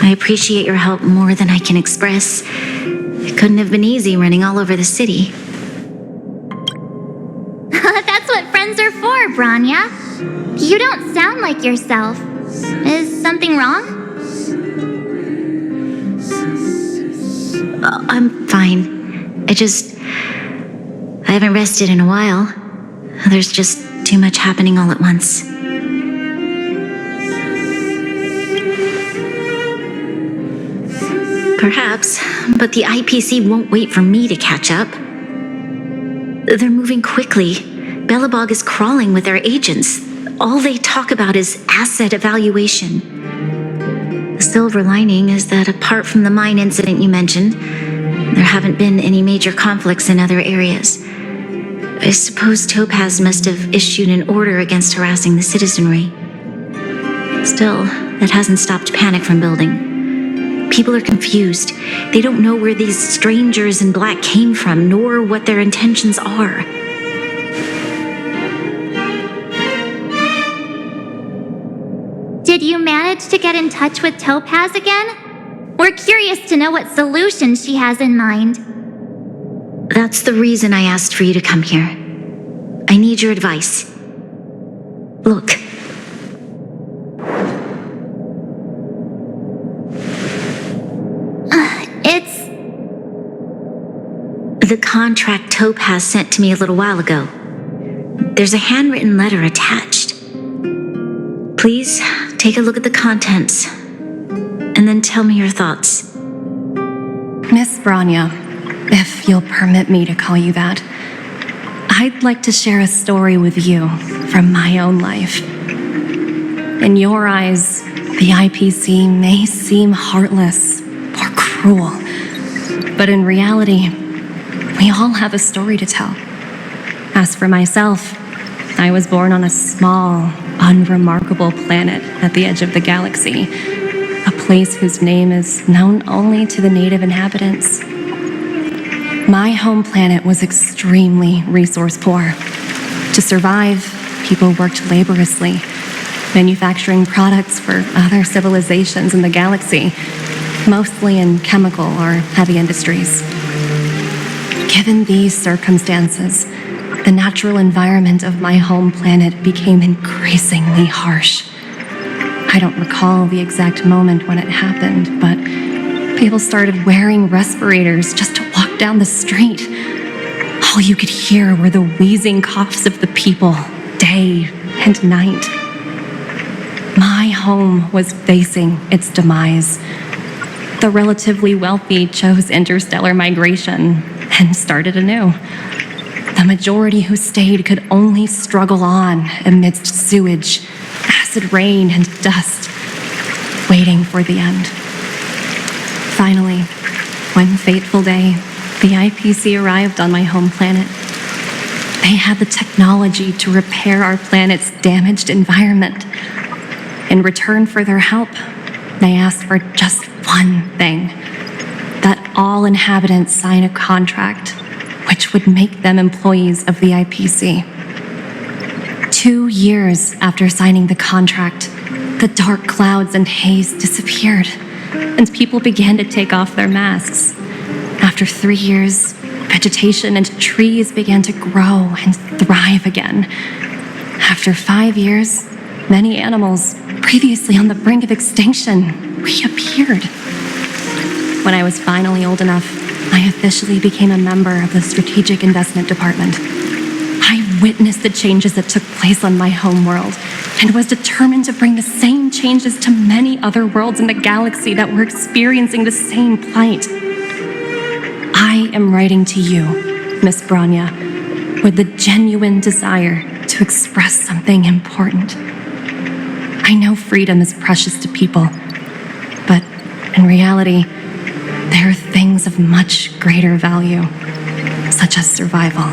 I appreciate your help more than I can express. It couldn't have been easy running all over the city. That's what friends are for, Branya. You don't sound like yourself. Is something wrong? I'm fine. I haven't rested in a while. There's just too much happening all at once. Perhaps, but the IPC won't wait for me to catch up. They're moving quickly. Belobog is crawling with their agents. All they talk about is asset evaluation. The silver lining is that apart from the mine incident you mentioned, there haven't been any major conflicts in other areas. I suppose Topaz must have issued an order against harassing the citizenry. Still, that hasn't stopped panic from building. People are confused. They don't know where these strangers in black came from, nor what their intentions are. Did you manage to get in touch with Topaz again? We're curious to know what solution she has in mind. That's the reason I asked for you to come here. I need your advice. Look. It's... The contract Topaz sent to me a little while ago. There's a handwritten letter attached. Please, take a look at the contents, and then tell me your thoughts. Miss Branya, if you'll permit me to call you that, I'd like to share a story with you from my own life. In your eyes, the IPC may seem heartless or cruel, but in reality, we all have a story to tell. As for myself, I was born on a small, unremarkable planet at the edge of the galaxy, a place whose name is known only to the native inhabitants. My home planet was extremely resource poor. To survive, people worked laboriously, manufacturing products for other civilizations in the galaxy, mostly in chemical or heavy industries. Given these circumstances, the natural environment of my home planet became increasingly harsh. I don't recall the exact moment when it happened, but people started wearing respirators just to walk down the street. All you could hear were the wheezing coughs of the people, day and night. My home was facing its demise. The relatively wealthy chose interstellar migration and started anew. The majority who stayed could only struggle on amidst sewage, acid rain, and dust, waiting for the end. Finally, one fateful day, the IPC arrived on my home planet. They had the technology to repair our planet's damaged environment. In return for their help, they asked for just one thing: that all inhabitants sign a contract which would make them employees of the IPC. 2 years after signing the contract, the dark clouds and haze disappeared, and people began to take off their masks. After 3 years, vegetation and trees began to grow and thrive again. After 5 years, many animals, previously on the brink of extinction, reappeared. When I was finally old enough, I officially became a member of the Strategic Investment Department. I witnessed the changes that took place on my home world and was determined to bring the same changes to many other worlds in the galaxy that were experiencing the same plight. I am writing to you, Miss Branya, with the genuine desire to express something important. I know freedom is precious to people, but in reality, there are things of much greater value, such as survival.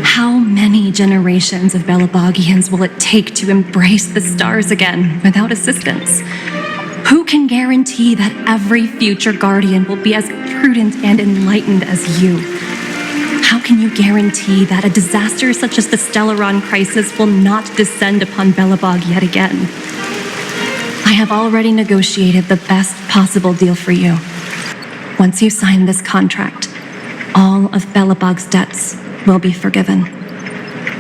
How many generations of Belobogians will it take to embrace the stars again without assistance? Who can guarantee that every future guardian will be as prudent and enlightened as you? How can you guarantee that a disaster such as the Stellaron crisis will not descend upon Belobog yet again? I have already negotiated the best possible deal for you. Once you sign this contract, all of Belobog's debts will be forgiven.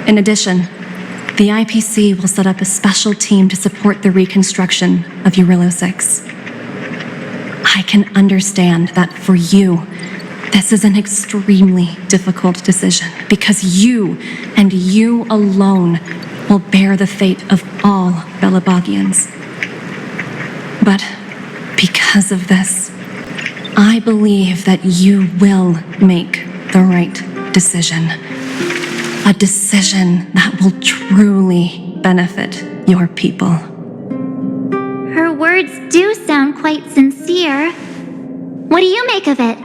In addition, the IPC will set up a special team to support the reconstruction of Urilo 6. I can understand that for you, this is an extremely difficult decision because you and you alone will bear the fate of all Belobogians. But because of this, I believe that you will make the right decision. A decision that will truly benefit your people. Her words do sound quite sincere. What do you make of it?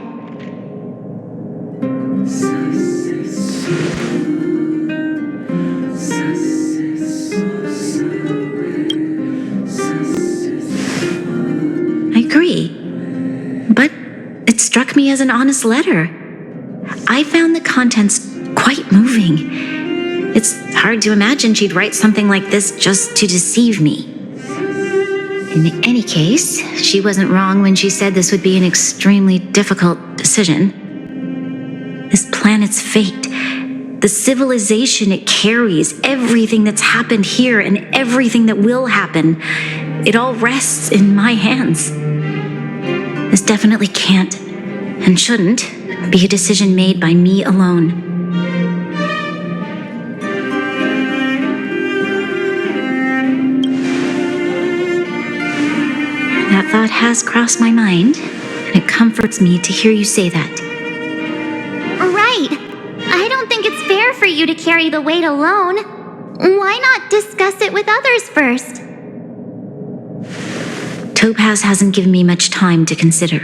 I agree. But it struck me as an honest letter. I found the contents quite moving. It's hard to imagine she'd write something like this just to deceive me. In any case, she wasn't wrong when she said this would be an extremely difficult decision. This planet's fate, the civilization it carries, everything that's happened here and everything that will happen, it all rests in my hands. This definitely can't and shouldn't be a decision made by me alone. That thought has crossed my mind, and it comforts me to hear you say that. Right. I don't think it's fair for you to carry the weight alone. Why not discuss it with others first? Topaz hasn't given me much time to consider.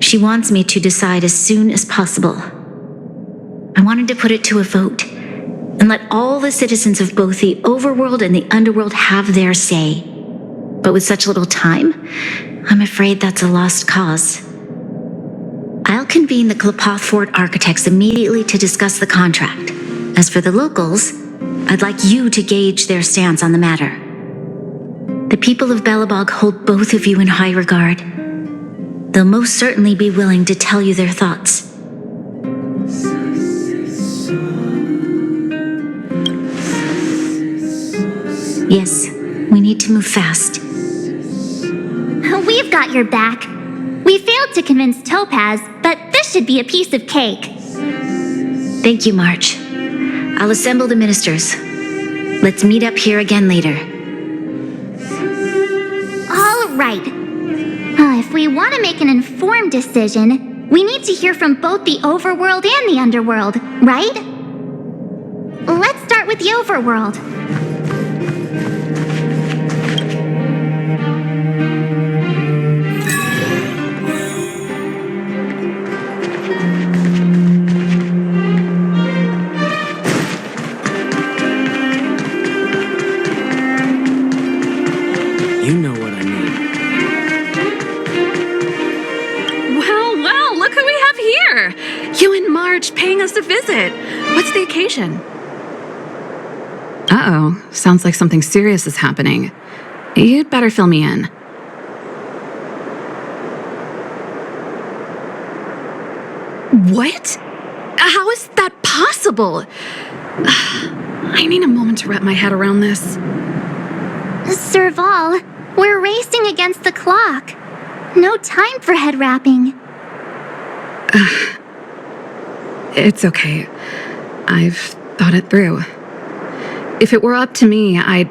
She wants me to decide as soon as possible. I wanted to put it to a vote and let all the citizens of both the overworld and the underworld have their say. But with such little time, I'm afraid that's a lost cause. I'll convene the Klapoth Fort architects immediately to discuss the contract. As for the locals, I'd like you to gauge their stance on the matter. The people of Belobog hold both of you in high regard. They'll most certainly be willing to tell you their thoughts. Yes, we need to move fast. We've got your back. We failed to convince Topaz, but this should be a piece of cake. Thank you, March. I'll assemble the ministers. Let's meet up here again later. All right. If we want to make an informed decision, we need to hear from both the overworld and the underworld, right? Let's start with the overworld. You know what I mean. Well, look who we have here! You and Marge paying us a visit. What's the occasion? Uh-oh, sounds like something serious is happening. You'd better fill me in. What? How is that possible? I need a moment to wrap my head around this. Serval, we're racing against the clock. No time for head wrapping. It's okay. I've thought it through. If it were up to me, I'd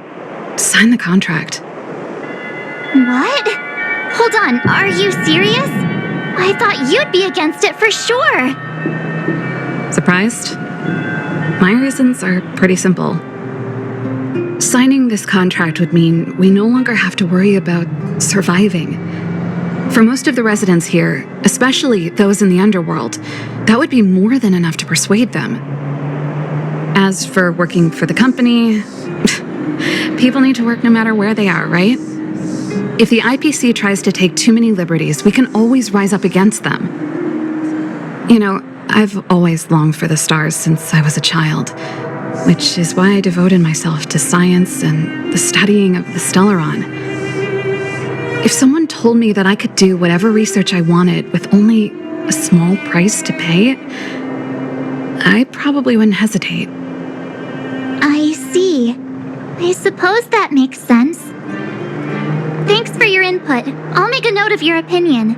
sign the contract. What? Hold on, are you serious? I thought you'd be against it for sure. Surprised? My reasons are pretty simple. Signing this contract would mean we no longer have to worry about surviving. For most of the residents here, especially those in the underworld, that would be more than enough to persuade them. As for working for the company, people need to work no matter where they are, right? If the IPC tries to take too many liberties, we can always rise up against them. You know, I've always longed for the stars since I was a child, which is why I devoted myself to science and the studying of the Stellaron. If someone told me that I could do whatever research I wanted with only a small price to pay, I probably wouldn't hesitate. I see. I suppose that makes sense. Thanks for your input. I'll make a note of your opinion.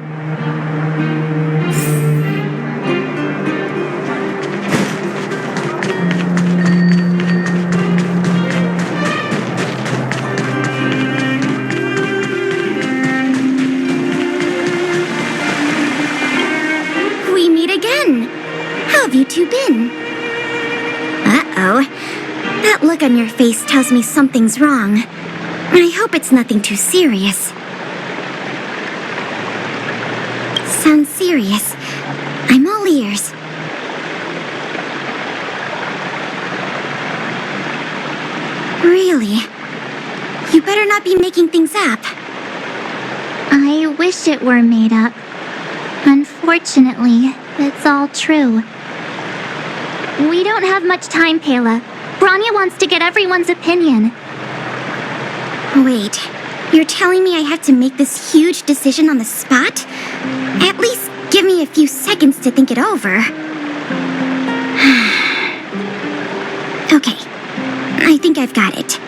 We meet again. How have you two been? Uh-oh. That look on your face tells me something's wrong. I hope it's nothing too serious. Sounds serious. I'm all ears. Really? You better not be making things up. I wish it were made up. Unfortunately, it's all true. We don't have much time, Pela. Branya wants to get everyone's opinion. Wait, you're telling me I have to make this huge decision on the spot? At least give me a few seconds to think it over. Okay, I think I've got it.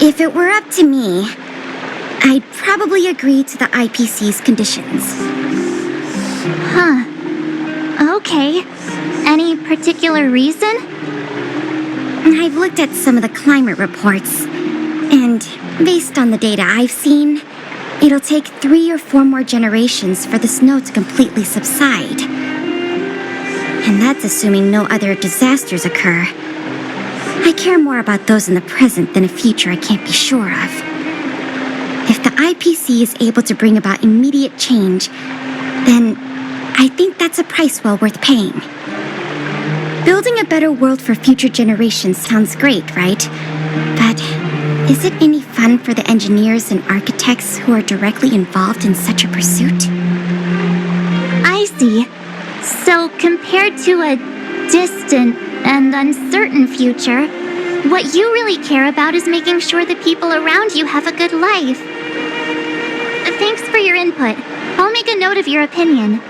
If it were up to me, I'd probably agree to the IPC's conditions. Huh. Okay. Any particular reason? I've looked at some of the climate reports, and based on the data I've seen, it'll take 3 or 4 more generations for the snow to completely subside. And that's assuming no other disasters occur. I care more about those in the present than a future I can't be sure of. If the IPC is able to bring about immediate change, then I think that's a price well worth paying. Building a better world for future generations sounds great, right? But is it any fun for the engineers and architects who are directly involved in such a pursuit? I see. So compared to a distant and uncertain future, what you really care about is making sure the people around you have a good life. Thanks for your input. I'll make a note of your opinion.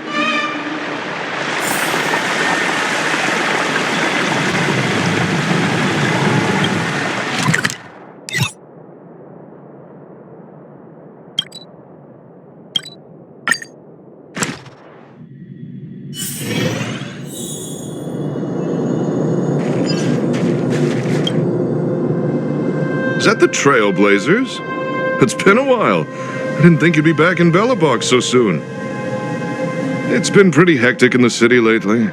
Is that the Trailblazers? It's been a while. I didn't think you'd be back in Belobog so soon. It's been pretty hectic in the city lately.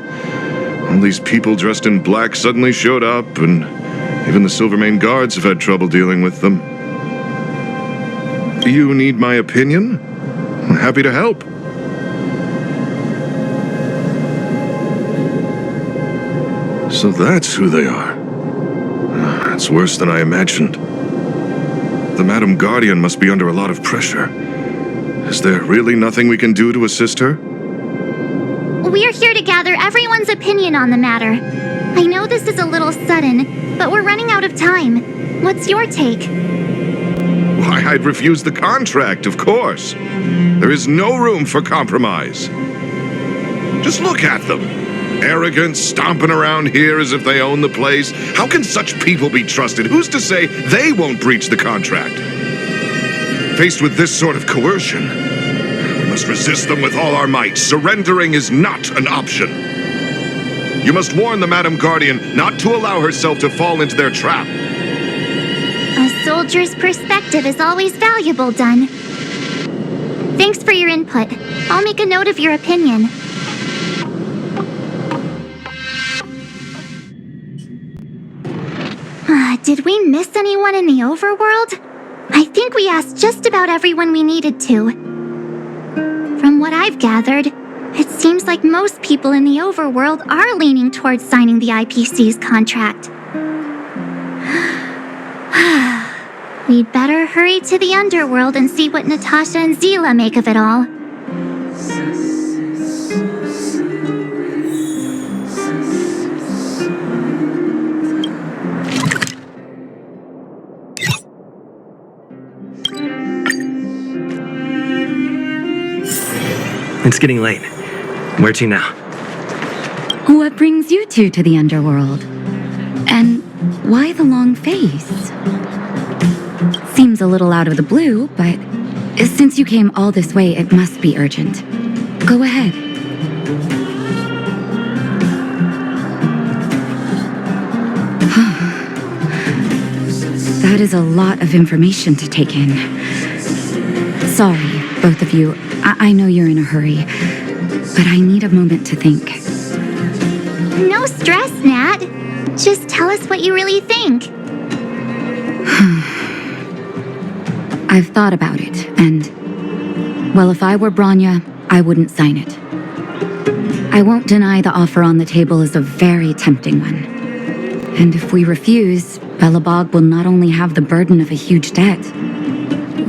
All these people dressed in black suddenly showed up, and even the Silvermane guards have had trouble dealing with them. Do you need my opinion? I'm happy to help. So that's who they are. It's worse than I imagined. The Madam Guardian must be under a lot of pressure. Is there really nothing we can do to assist her? We're here to gather everyone's opinion on the matter. I know this is a little sudden, but we're running out of time. What's your take? Why, I'd refuse the contract, of course. There is no room for compromise. Just look at them. Arrogant, stomping around here as if they own the place. How can such people be trusted? Who's to say they won't breach the contract? Faced with this sort of coercion, we must resist them with all our might. Surrendering is not an option. You must warn the Madam Guardian not to allow herself to fall into their trap. A soldier's perspective is always valuable, Dun. Thanks for your input. I'll make a note of your opinion. Did we miss anyone in the overworld? I think we asked just about everyone we needed to. From what I've gathered, it seems like most people in the overworld are leaning towards signing the IPC's contract. We'd better hurry to the underworld and see what Natasha and Zila make of it all. It's getting late. Where to now? What brings you two to the underworld? And why the long face? Seems a little out of the blue, but since you came all this way, it must be urgent. Go ahead. That is a lot of information to take in. Sorry, both of you. I know you're in a hurry, but I need a moment to think. No stress, Nat. Just tell us what you really think. I've thought about it, and, well, if I were Bronya, I wouldn't sign it. I won't deny the offer on the table is a very tempting one. And if we refuse, Belobog will not only have the burden of a huge debt,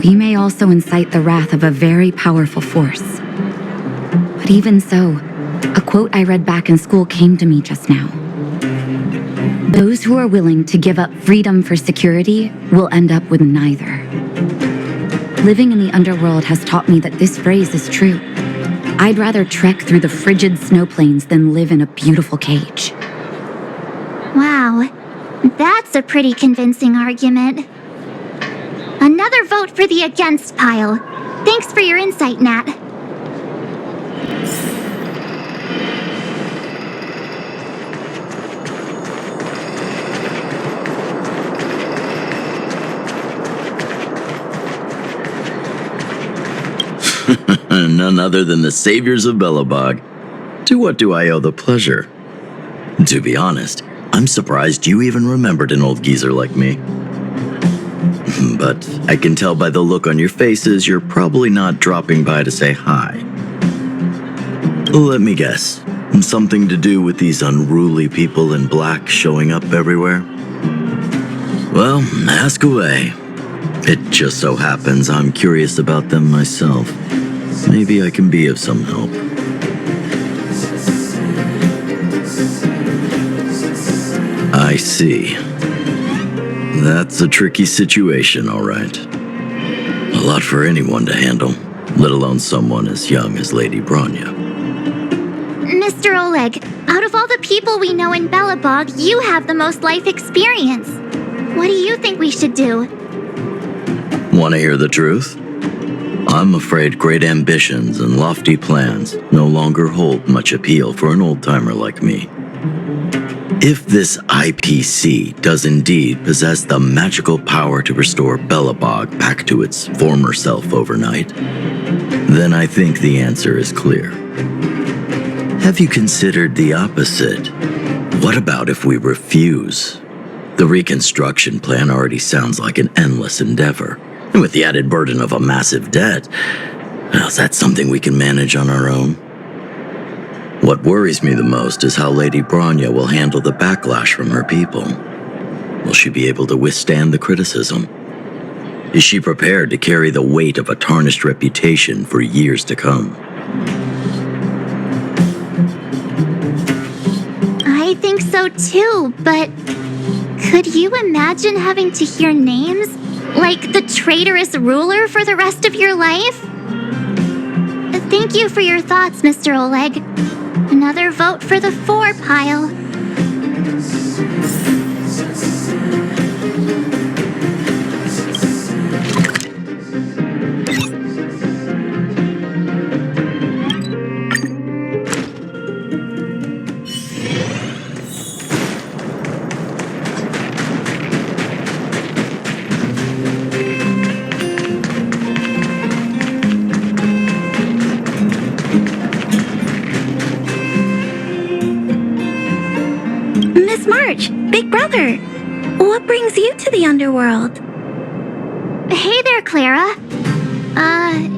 we may also incite the wrath of a very powerful force. But even so, a quote I read back in school came to me just now. Those who are willing to give up freedom for security will end up with neither. Living in the underworld has taught me that this phrase is true. I'd rather trek through the frigid snow plains than live in a beautiful cage. Wow, that's a pretty convincing argument. Another vote for the against pile. Thanks for your insight, Nat. None other than the saviors of Belobog. To what do I owe the pleasure? To be honest, I'm surprised you even remembered an old geezer like me. But I can tell by the look on your faces you're probably not dropping by to say hi. Let me guess. Something to do with these unruly people in black showing up everywhere? Well, ask away. It just so happens I'm curious about them myself. Maybe I can be of some help. I see. That's a tricky situation, all right. A lot for anyone to handle, let alone someone as young as Lady Bronya. Mr. Oleg, out of all the people we know in Belobog, you have the most life experience. What do you think we should do? Want to hear the truth? I'm afraid great ambitions and lofty plans no longer hold much appeal for an old-timer like me. If this IPC does indeed possess the magical power to restore Belobog back to its former self overnight, then I think the answer is clear. Have you considered the opposite? What about if we refuse? The reconstruction plan already sounds like an endless endeavor. And with the added burden of a massive debt, well, is that something we can manage on our own? What worries me the most is how Lady Bronya will handle the backlash from her people. Will she be able to withstand the criticism? Is she prepared to carry the weight of a tarnished reputation for years to come? I think so too, but could you imagine having to hear names like the traitorous ruler for the rest of your life? Thank you for your thoughts, Mr. Oleg. Another vote for the 4 pile. Miss March, Big Brother, what brings you to the underworld? Hey there, Clara.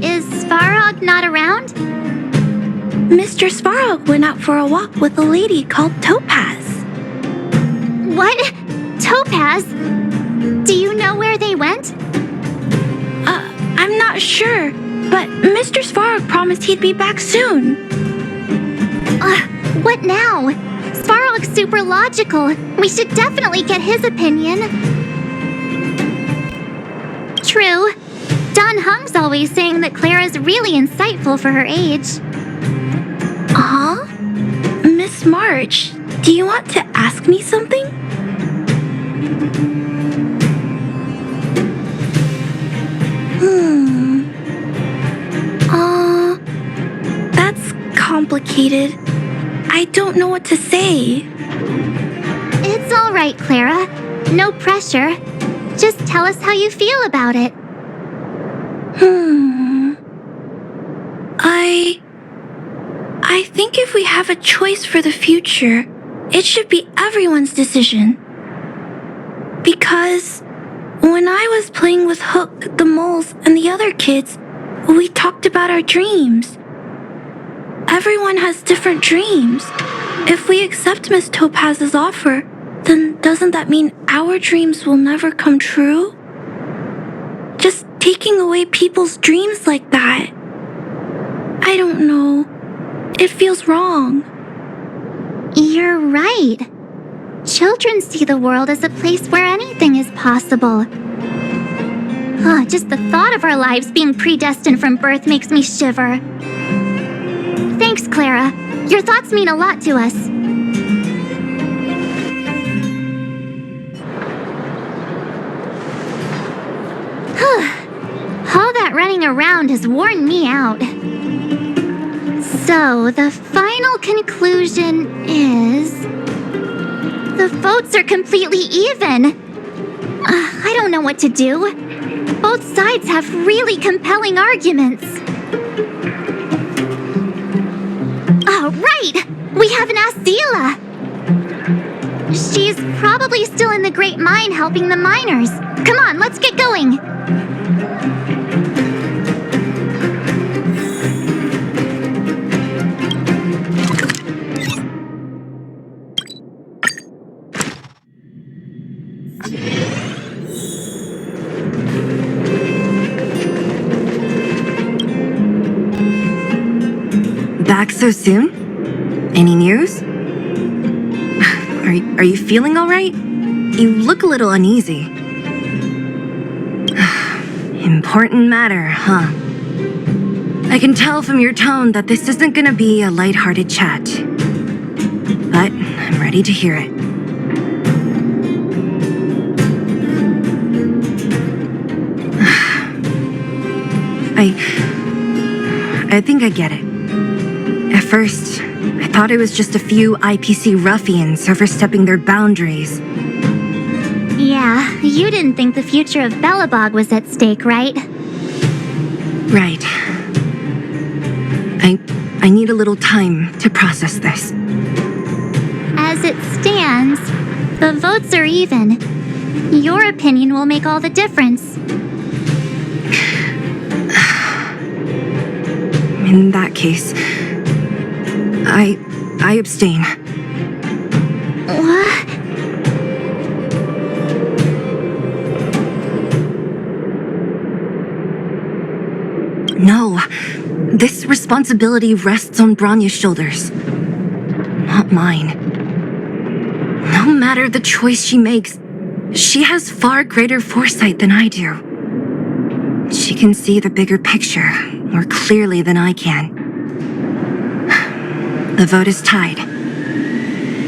Is Svarog not around? Mr. Svarog went out for a walk with a lady called Topaz. What? Topaz? Do you know where they went? I'm not sure, but Mr. Svarog promised he'd be back soon. What now? Svarog's super logical. We should definitely get his opinion. True. Don Hung's always saying that Clara's really insightful for her age. Huh? Miss March, do you want to ask me something? That's complicated. I don't know what to say. It's all right, Clara. No pressure. Just tell us how you feel about it. I think if we have a choice for the future, it should be everyone's decision. Because when I was playing with Hook, the moles, and the other kids, we talked about our dreams. Everyone has different dreams. If we accept Miss Topaz's offer, then doesn't that mean our dreams will never come true? Just taking away people's dreams like that. I don't know. It feels wrong. You're right. Children see the world as a place where anything is possible. Oh, just the thought of our lives being predestined from birth makes me shiver. Thanks, Clara. Your thoughts mean a lot to us. All that running around has worn me out. So, the final conclusion is... the votes are completely even. I don't know what to do. Both sides have really compelling arguments. Oh, right! We haven't asked Zila. She's probably still in the Great Mine helping the miners. Come on, let's get going. Back so soon? Any news? Are you feeling all right? You look a little uneasy. Important matter, huh? I can tell from your tone that this isn't gonna be a lighthearted chat. But I'm ready to hear it. I think I get it. At first, I thought it was just a few IPC ruffians overstepping their boundaries. Yeah, you didn't think the future of Belobog was at stake, right? Right. I need a little time to process this. As it stands, the votes are even. Your opinion will make all the difference. In that case, I abstain. What? No, this responsibility rests on Branya's shoulders, not mine. No matter the choice she makes, she has far greater foresight than I do. She can see the bigger picture more clearly than I can. The vote is tied.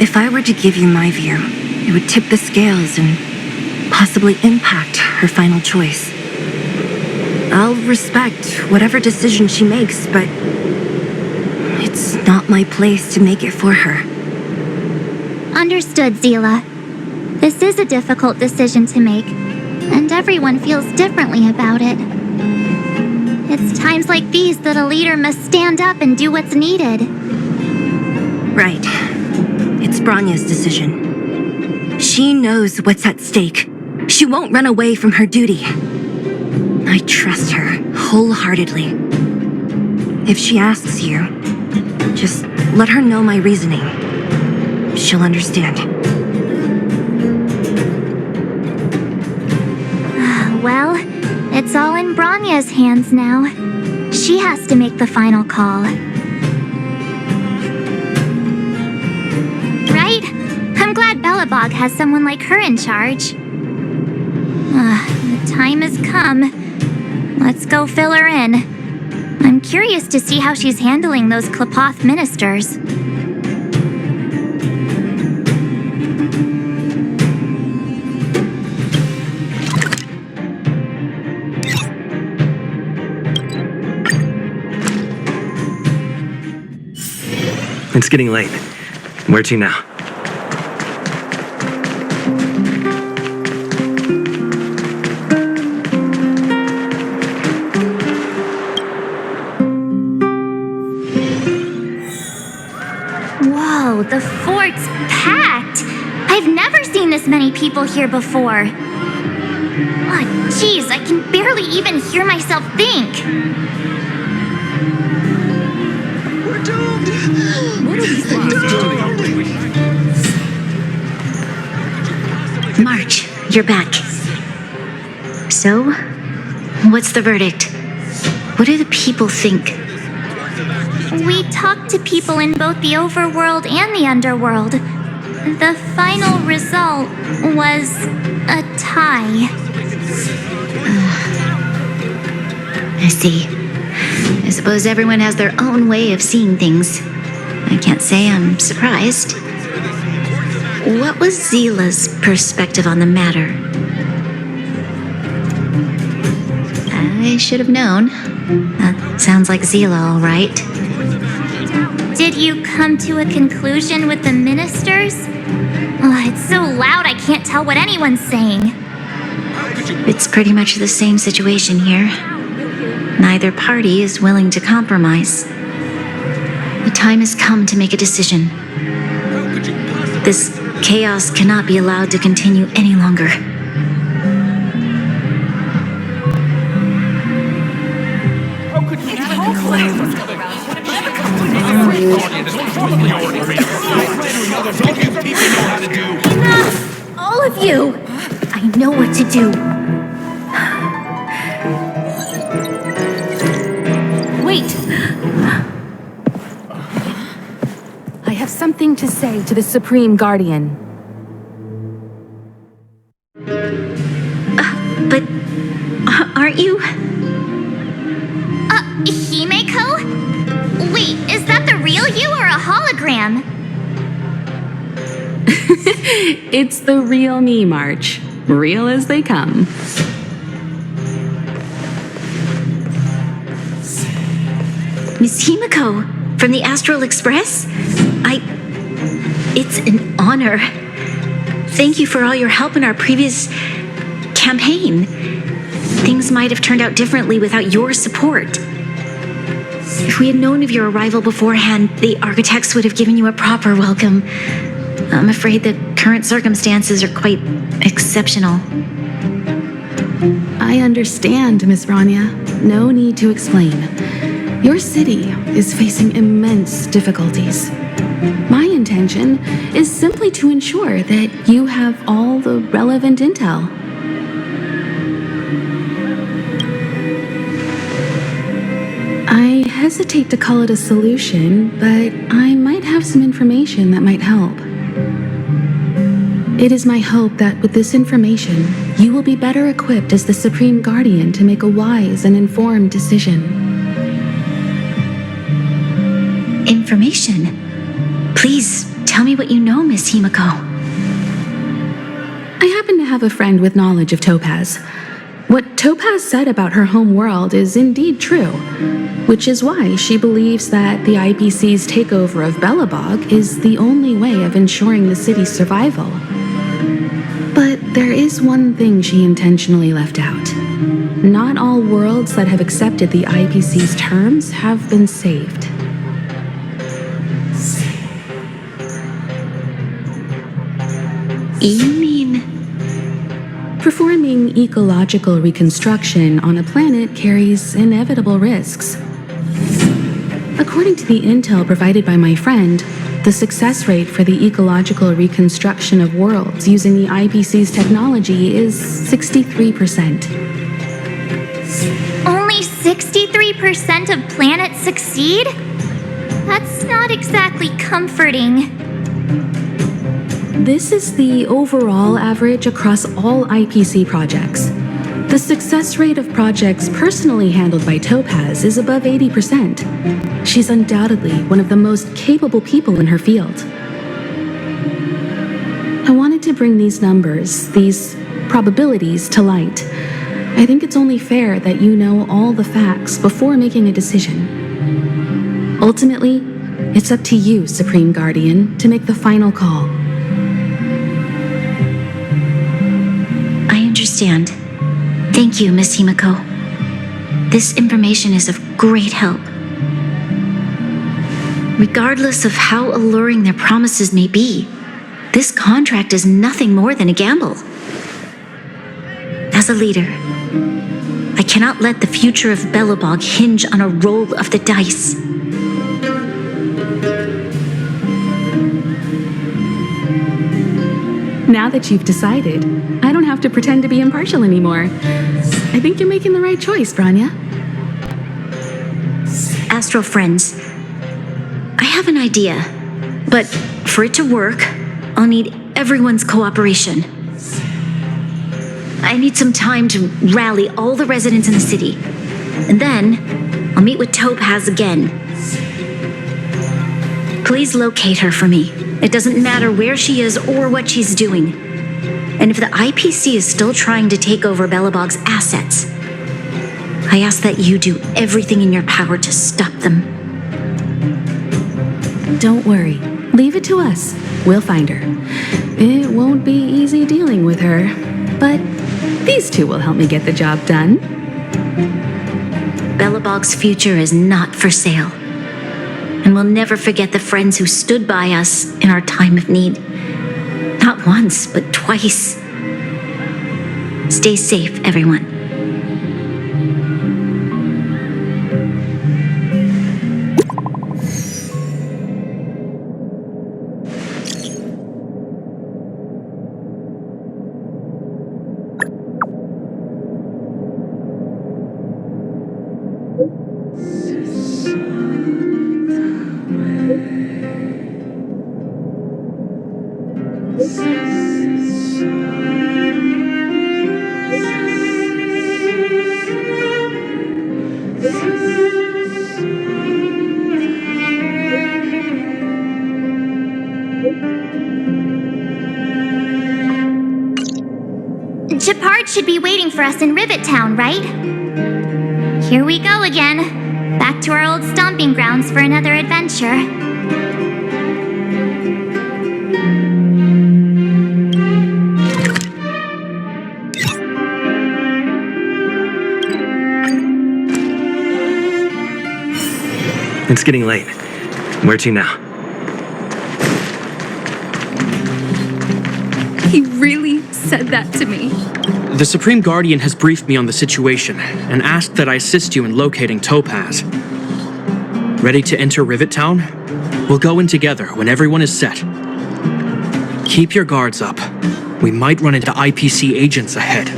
If I were to give you my view, it would tip the scales and possibly impact her final choice. I'll respect whatever decision she makes, but it's not my place to make it for her. Understood, Zila. This is a difficult decision to make, and everyone feels differently about it. It's times like these that a leader must stand up and do what's needed. Right. It's Branya's decision. She knows what's at stake. She won't run away from her duty. I trust her wholeheartedly. If she asks you, just let her know my reasoning. She'll understand. Well, it's all in Branya's hands now. She has to make the final call. Right? I'm glad Belobog has someone like her in charge. The time has come. Let's go fill her in. I'm curious to see how she's handling those Klapoth ministers. It's getting late. Where to now? Whoa, the fort's packed! I've never seen this many people here before. Oh, jeez, I can barely even hear myself think. We're doomed! What are these March, you're back. So, what's the verdict? What do the people think? We talked to people in both the overworld and the underworld. The final result was a tie. I see. I suppose everyone has their own way of seeing things. I can't say I'm surprised. What was Zila's perspective on the matter? I should have known. That sounds like Zila, all right. Did you come to a conclusion with the ministers? Oh, it's so loud I can't tell what anyone's saying. It's pretty much the same situation here. Neither party is willing to compromise. The time has come to make a decision. This chaos cannot be allowed to continue any longer. Enough! All of you! I know what to do. Wait! I have something to say to the Supreme Guardian. But aren't you? Himeko? Wait, is that the real you or a hologram? It's the real me, March. Real as they come. Miss Himeko from the Astral Express? It's an honor. Thank you for all your help in our previous campaign. Things might have turned out differently without your support. If we had known of your arrival beforehand, the architects would have given you a proper welcome. I'm afraid the current circumstances are quite exceptional. I understand, Miss Branya. No need to explain. Your city is facing immense difficulties. My intention is simply to ensure that you have all the relevant intel. I hesitate to call it a solution, but I might have some information that might help. It is my hope that with this information, you will be better equipped as the Supreme Guardian to make a wise and informed decision. Information? Please tell me what you know, Miss Himeko. I happen to have a friend with knowledge of Topaz. What Topaz said about her home world is indeed true, which is why she believes that the IPC's takeover of Belobog is the only way of ensuring the city's survival. But there is one thing she intentionally left out. Not all worlds that have accepted the IPC's terms have been saved. You mean... Performing ecological reconstruction on a planet carries inevitable risks. According to the intel provided by my friend, the success rate for the ecological reconstruction of worlds using the IPC's technology is 63%. Only 63% of planets succeed? That's not exactly comforting. This is the overall average across all IPC projects. The success rate of projects personally handled by Topaz is above 80%. She's undoubtedly one of the most capable people in her field. I wanted to bring these numbers, these probabilities, to light. I think it's only fair that you know all the facts before making a decision. Ultimately, it's up to you, Supreme Guardian, to make the final call. I understand. Thank you, Miss Himiko. This information is of great help. Regardless of how alluring their promises may be, this contract is nothing more than a gamble. As a leader, I cannot let the future of Belobog hinge on a roll of the dice. Now that you've decided, I don't have to pretend to be impartial anymore. I think you're making the right choice, Branya. Astral friends, I have an idea, but for it to work, I'll need everyone's cooperation. I need some time to rally all the residents in the city, and then I'll meet with Topaz again. Please locate her for me. It doesn't matter where she is or what she's doing. And if the IPC is still trying to take over Belobog's assets, I ask that you do everything in your power to stop them. Don't worry. Leave it to us. We'll find her. It won't be easy dealing with her, but these two will help me get the job done. Belobog's future is not for sale. And we'll never forget the friends who stood by us in our time of need. Not once, but twice. Stay safe, everyone. Shepard should be waiting for us in Rivet Town, right? Here we go again. Back to our old stomping grounds for another adventure. It's getting late. Where to now? He really said that to me. The Supreme Guardian has briefed me on the situation and asked that I assist you in locating Topaz. Ready to enter Rivet Town? We'll go in together when everyone is set. Keep your guards up. We might run into IPC agents ahead.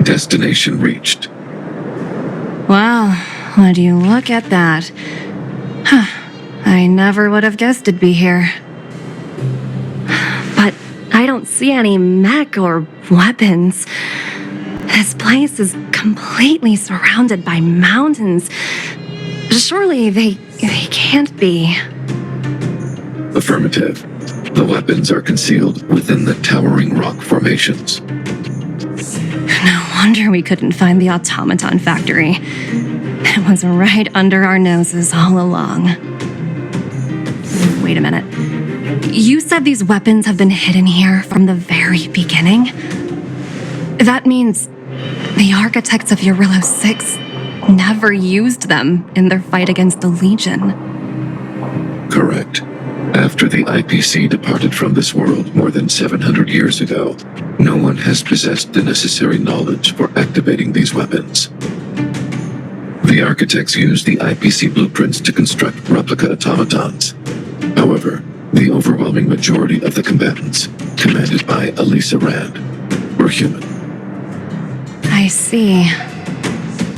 Destination reached. Wow, would you look at that? I never would have guessed it'd be here. But I don't see any mech or weapons. This place is completely surrounded by mountains. Surely they can't be. Affirmative. The weapons are concealed within the towering rock formations. No wonder we couldn't find the automaton factory. It was right under our noses all along. Wait a minute. You said these weapons have been hidden here from the very beginning? That means the architects of Eurillo 6 never used them in their fight against the Legion. Correct. After the IPC departed from this world more than 700 years ago, no one has possessed the necessary knowledge for activating these weapons. The architects used the IPC blueprints to construct replica automatons. However, the overwhelming majority of the combatants, commanded by Elisa Rand, were human. I see.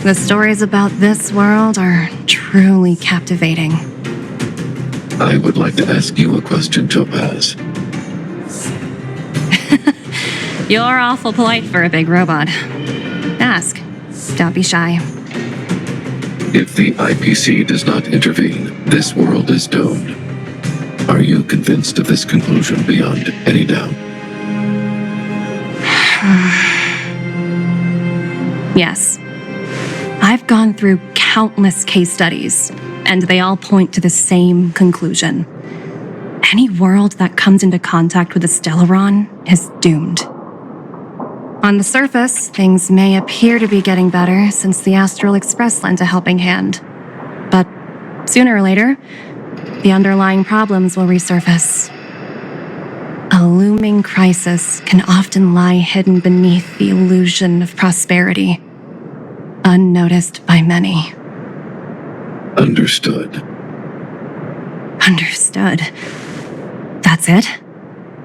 The stories about this world are truly captivating. I would like to ask you a question, Topaz. You're awful polite for a big robot. Ask. Don't be shy. If the IPC does not intervene, this world is doomed. Are you convinced of this conclusion beyond any doubt? Yes. I've gone through countless case studies, and they all point to the same conclusion. Any world that comes into contact with a Stellaron is doomed. On the surface, things may appear to be getting better since the Astral Express lent a helping hand. But sooner or later, the underlying problems will resurface. A looming crisis can often lie hidden beneath the illusion of prosperity, unnoticed by many. Understood. Understood. That's it?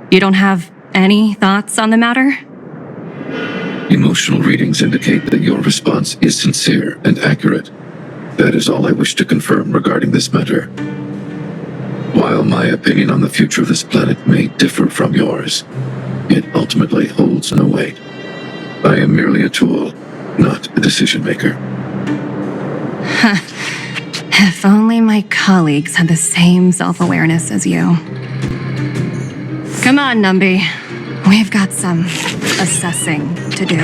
You don't have any thoughts on the matter? Emotional readings indicate that your response is sincere and accurate. That is all I wish to confirm regarding this matter. While my opinion on the future of this planet may differ from yours, it ultimately holds no weight. I am merely a tool, not a decision maker. If only my colleagues had the same self-awareness as you. Come on, Numby. We've got some assessing to do.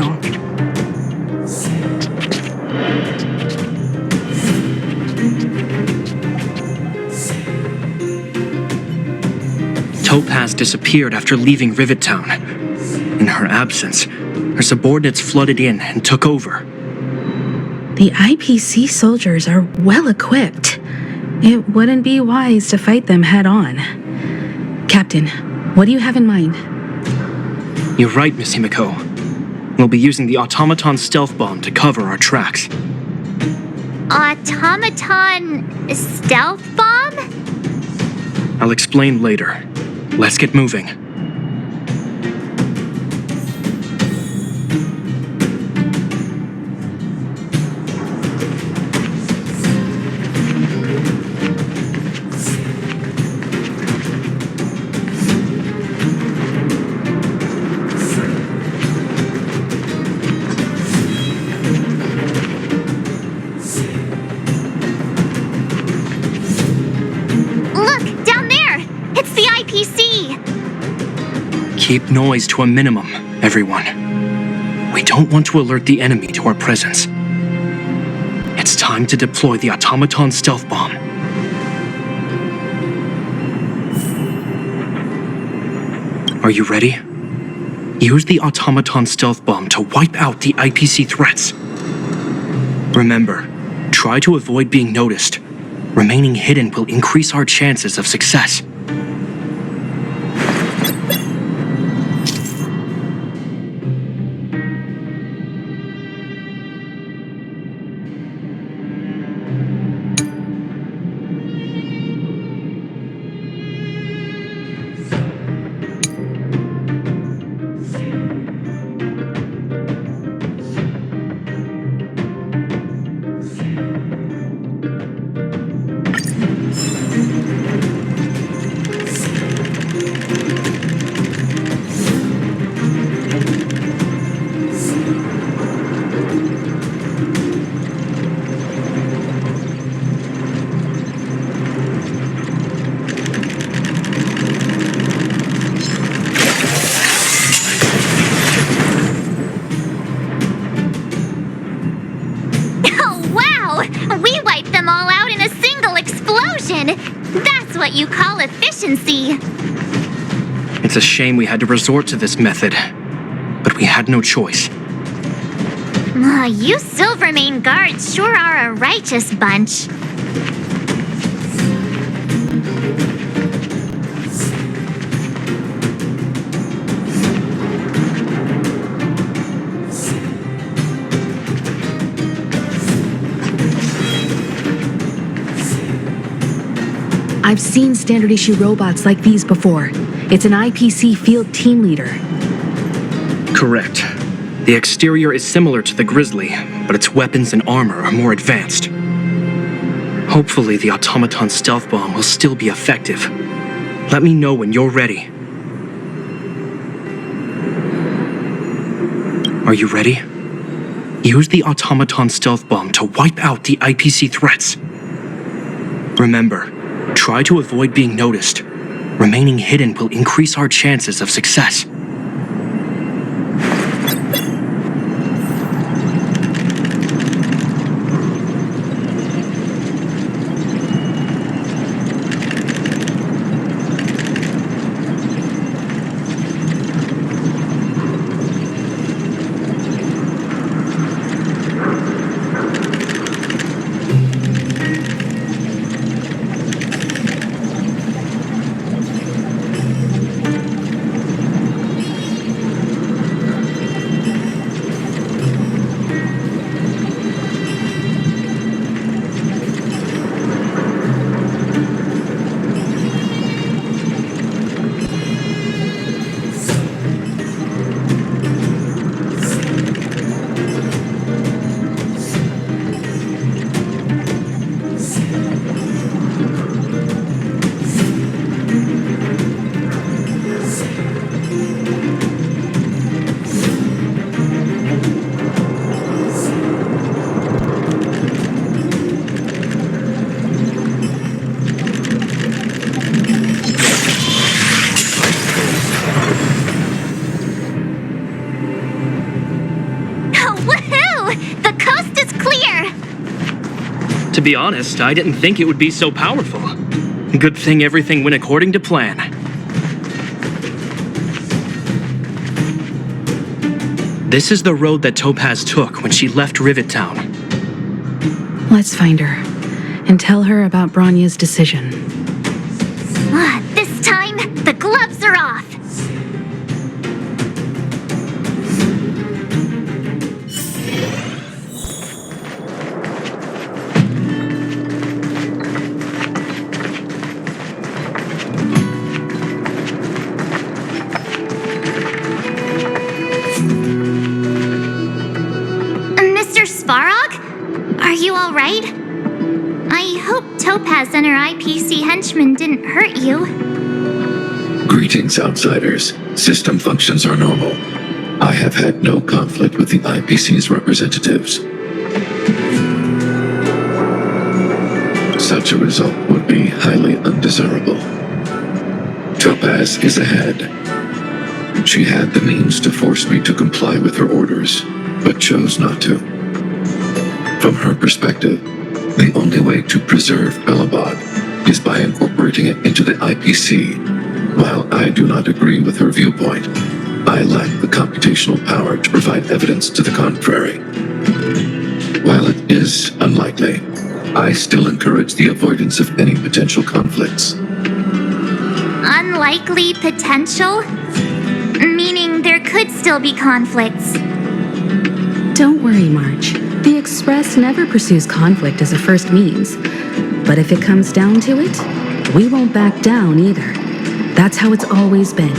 Topaz disappeared after leaving Rivet Town. In her absence, her subordinates flooded in and took over. The IPC soldiers are well equipped. It wouldn't be wise to fight them head on. Captain, what do you have in mind? You're right, Miss Himiko. We'll be using the automaton stealth bomb to cover our tracks. Automaton stealth bomb? I'll explain later. Let's get moving. Look, down there! It's the IPC! Keep noise to a minimum, everyone. We don't want to alert the enemy to our presence. It's time to deploy the automaton stealth bomb. Are you ready? Use the automaton stealth bomb to wipe out the IPC threats. Remember, try to avoid being noticed. Remaining hidden will increase our chances of success. what you call efficiency. It's a shame we had to resort to this method, but we had no choice. You Silvermane guards sure are a righteous bunch. I've seen standard issue robots like these before. It's an IPC field team leader. Correct. The exterior is similar to the Grizzly, but its weapons and armor are more advanced. Hopefully the automaton stealth bomb will still be effective. Let me know when you're ready. Are you ready? Use the automaton stealth bomb to wipe out the IPC threats. Remember, try to avoid being noticed. Remaining hidden will increase our chances of success. To be honest, I didn't think it would be so powerful. Good thing everything went according to plan. This is the road that Topaz took when she left Rivet Town. Let's find her and tell her about Bronya's decision. This time, the gloves are off. Are you all right? I hope Topaz and her IPC henchmen didn't hurt you. Greetings, outsiders. System functions are normal. I have had no conflict with the IPC's representatives. Such a result would be highly undesirable. Topaz is ahead. She had the means to force me to comply with her orders, but chose not to. From her perspective, the only way to preserve Belobog is by incorporating it into the IPC. While I do not agree with her viewpoint, I lack the computational power to provide evidence to the contrary. While it is unlikely, I still encourage the avoidance of any potential conflicts. Unlikely potential? Meaning there could still be conflicts. Don't worry, March. The Express never pursues conflict as a first means. But if it comes down to it, we won't back down either. That's how it's always been.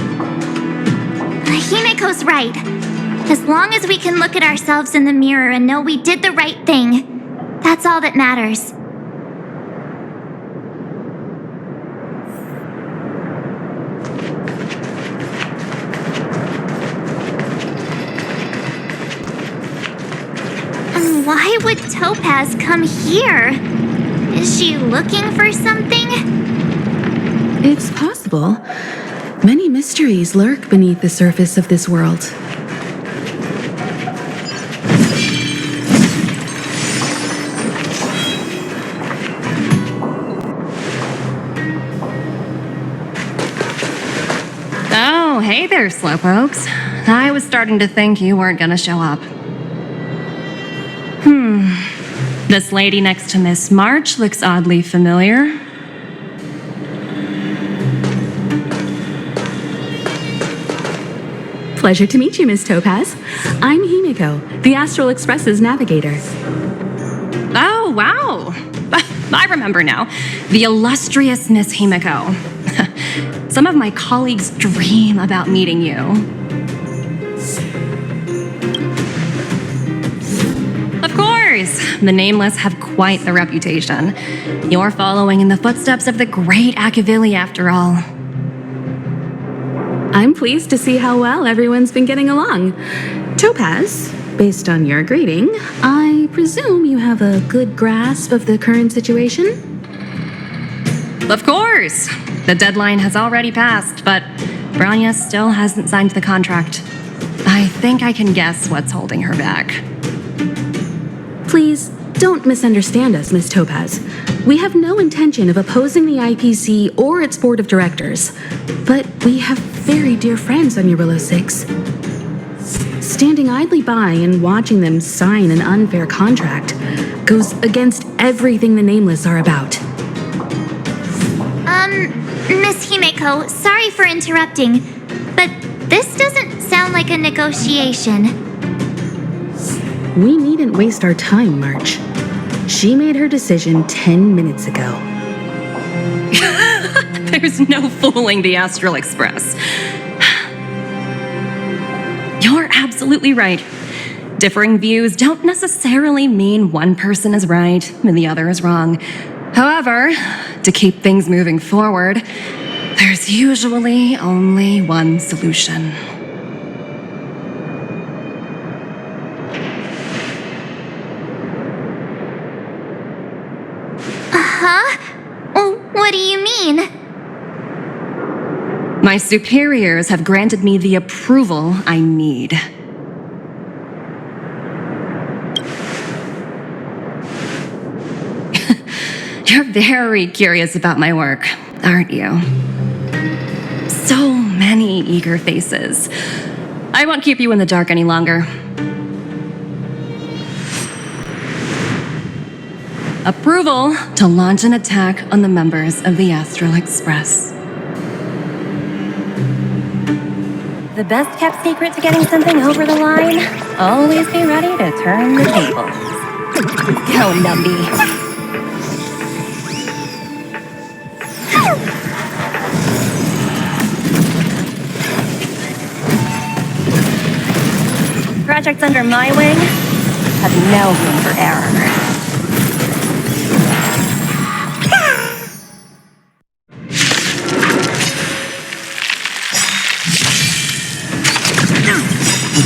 Himeko's right. As long as we can look at ourselves in the mirror and know we did the right thing, that's all that matters. Why would Topaz come here? Is she looking for something? It's possible. Many mysteries lurk beneath the surface of this world. hey there, slowpokes. I was starting to think you weren't gonna show up. This lady next to Miss March looks oddly familiar. Pleasure to meet you, Miss Topaz. I'm Himiko, the Astral Express's navigator. Oh, wow. I remember now. The illustrious Miss Himiko. Some of my colleagues dream about meeting you. Of course, the Nameless have quite the reputation. You're following in the footsteps of the great Akavili, after all. I'm pleased to see how well everyone's been getting along. Topaz, based on your greeting, I presume you have a good grasp of the current situation? Of course! The deadline has already passed, but Branya still hasn't signed the contract. I think I can guess what's holding her back. Please, don't misunderstand us, Miss Topaz. We have no intention of opposing the IPC or its board of directors, but we have very dear friends on Eurillo 6. Standing idly by and watching them sign an unfair contract goes against everything the Nameless are about. Miss Himeko, sorry for interrupting, but this doesn't sound like a negotiation. We needn't waste our time, March. She made her decision 10 minutes ago. There's no fooling the Astral Express. You're absolutely right. Differing views don't necessarily mean one person is right and the other is wrong. However, to keep things moving forward, there's usually only one solution. What do you mean? My superiors have granted me the approval I need. You're very curious about my work, aren't you? So many eager faces. I won't keep you in the dark any longer. Approval to launch an attack on the members of the Astral Express. The best kept secret to getting something over the line? Always be ready to turn the tables. Go, Numby. Projects under my wing have no room for error.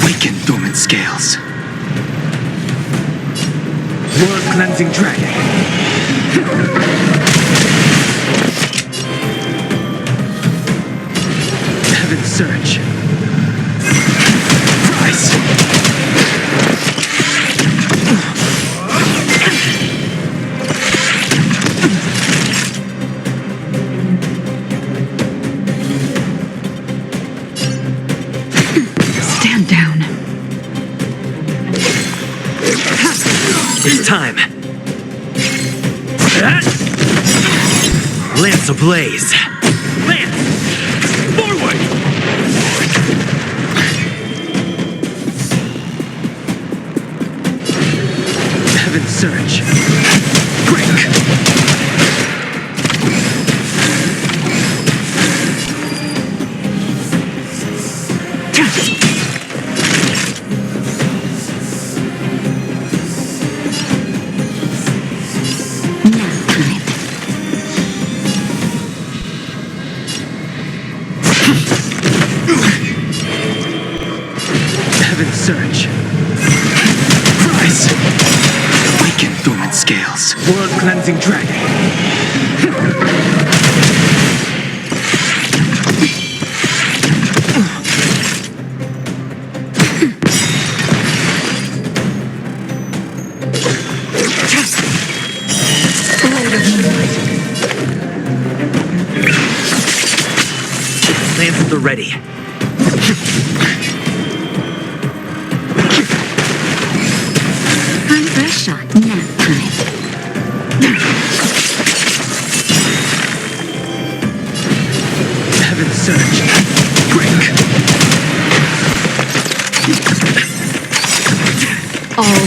Awaken dormant scales. World cleansing dragon. Heaven's surge. Rise. Stand down. It's time. Lance ablaze. Lance! Forward! Heaven's surge. Break! Heaven's surge. Rise! Awaken dormant scales. World cleansing dragon. Lance at the ready.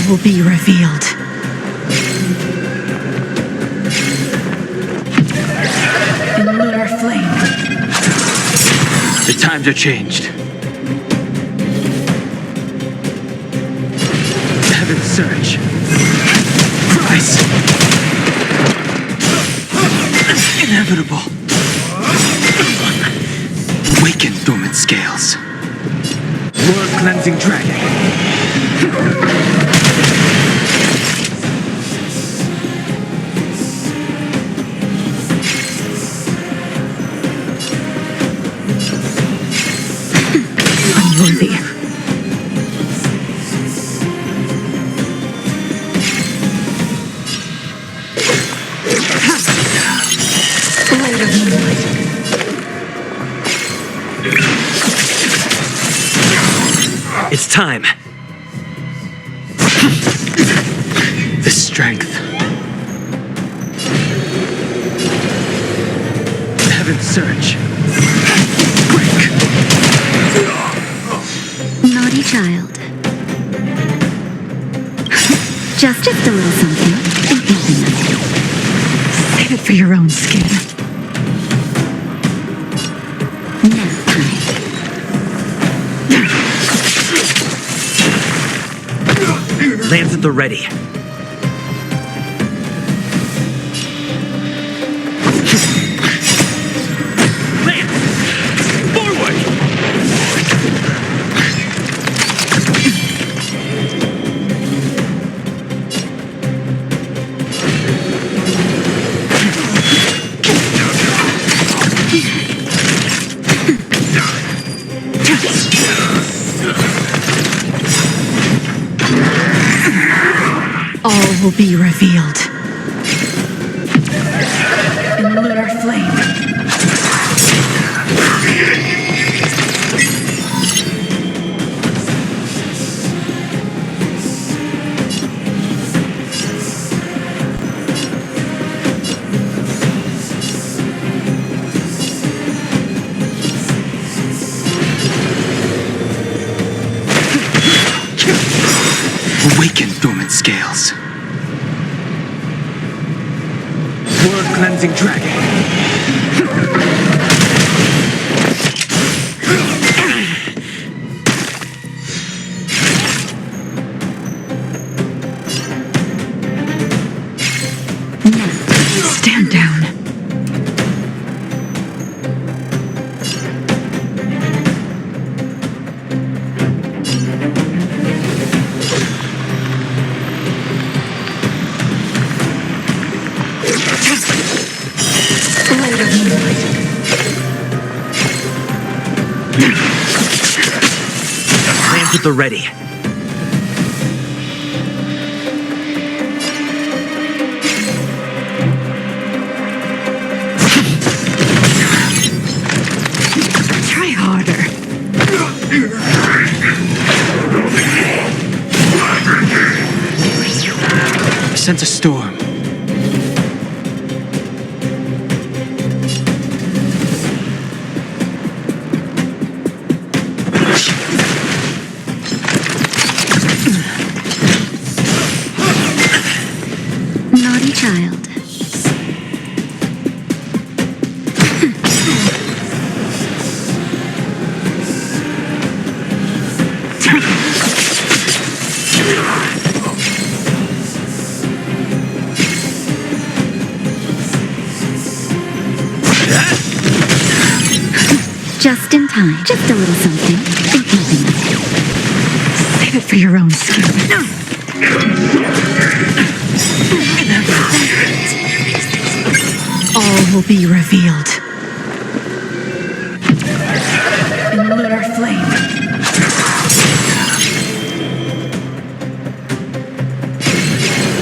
will be revealed. In lunar flame. The times are changed. Heaven's surge. Rise! Inevitable. Waken dormant scales. World cleansing dragon. Unworthy. Blade of moonlight. It's time. The strength. Heaven's surge. Break. Naughty child. Just a little something. Think nothing of it. Save it for your own skin. Nap time. Lance at the ready. Lance! Forward! All will be revealed. In lunar flame. Awaken dormant scales. World cleansing dragon. Stand down. Blade of moonlight. Lance at the ready. Try harder. I sense a storm. Naughty child. Just in time. Just a little something. Think nothing of it. Save it for your own skin. All will be revealed. In lunar flame.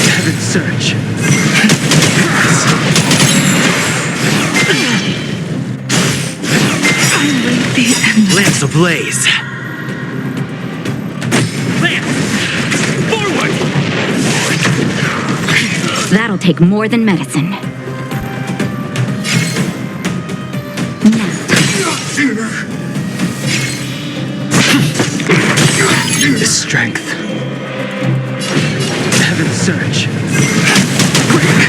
Heaven's surge. Lance ablaze. Lance! Forward! That'll take more than medicine. The strength. surge. Break.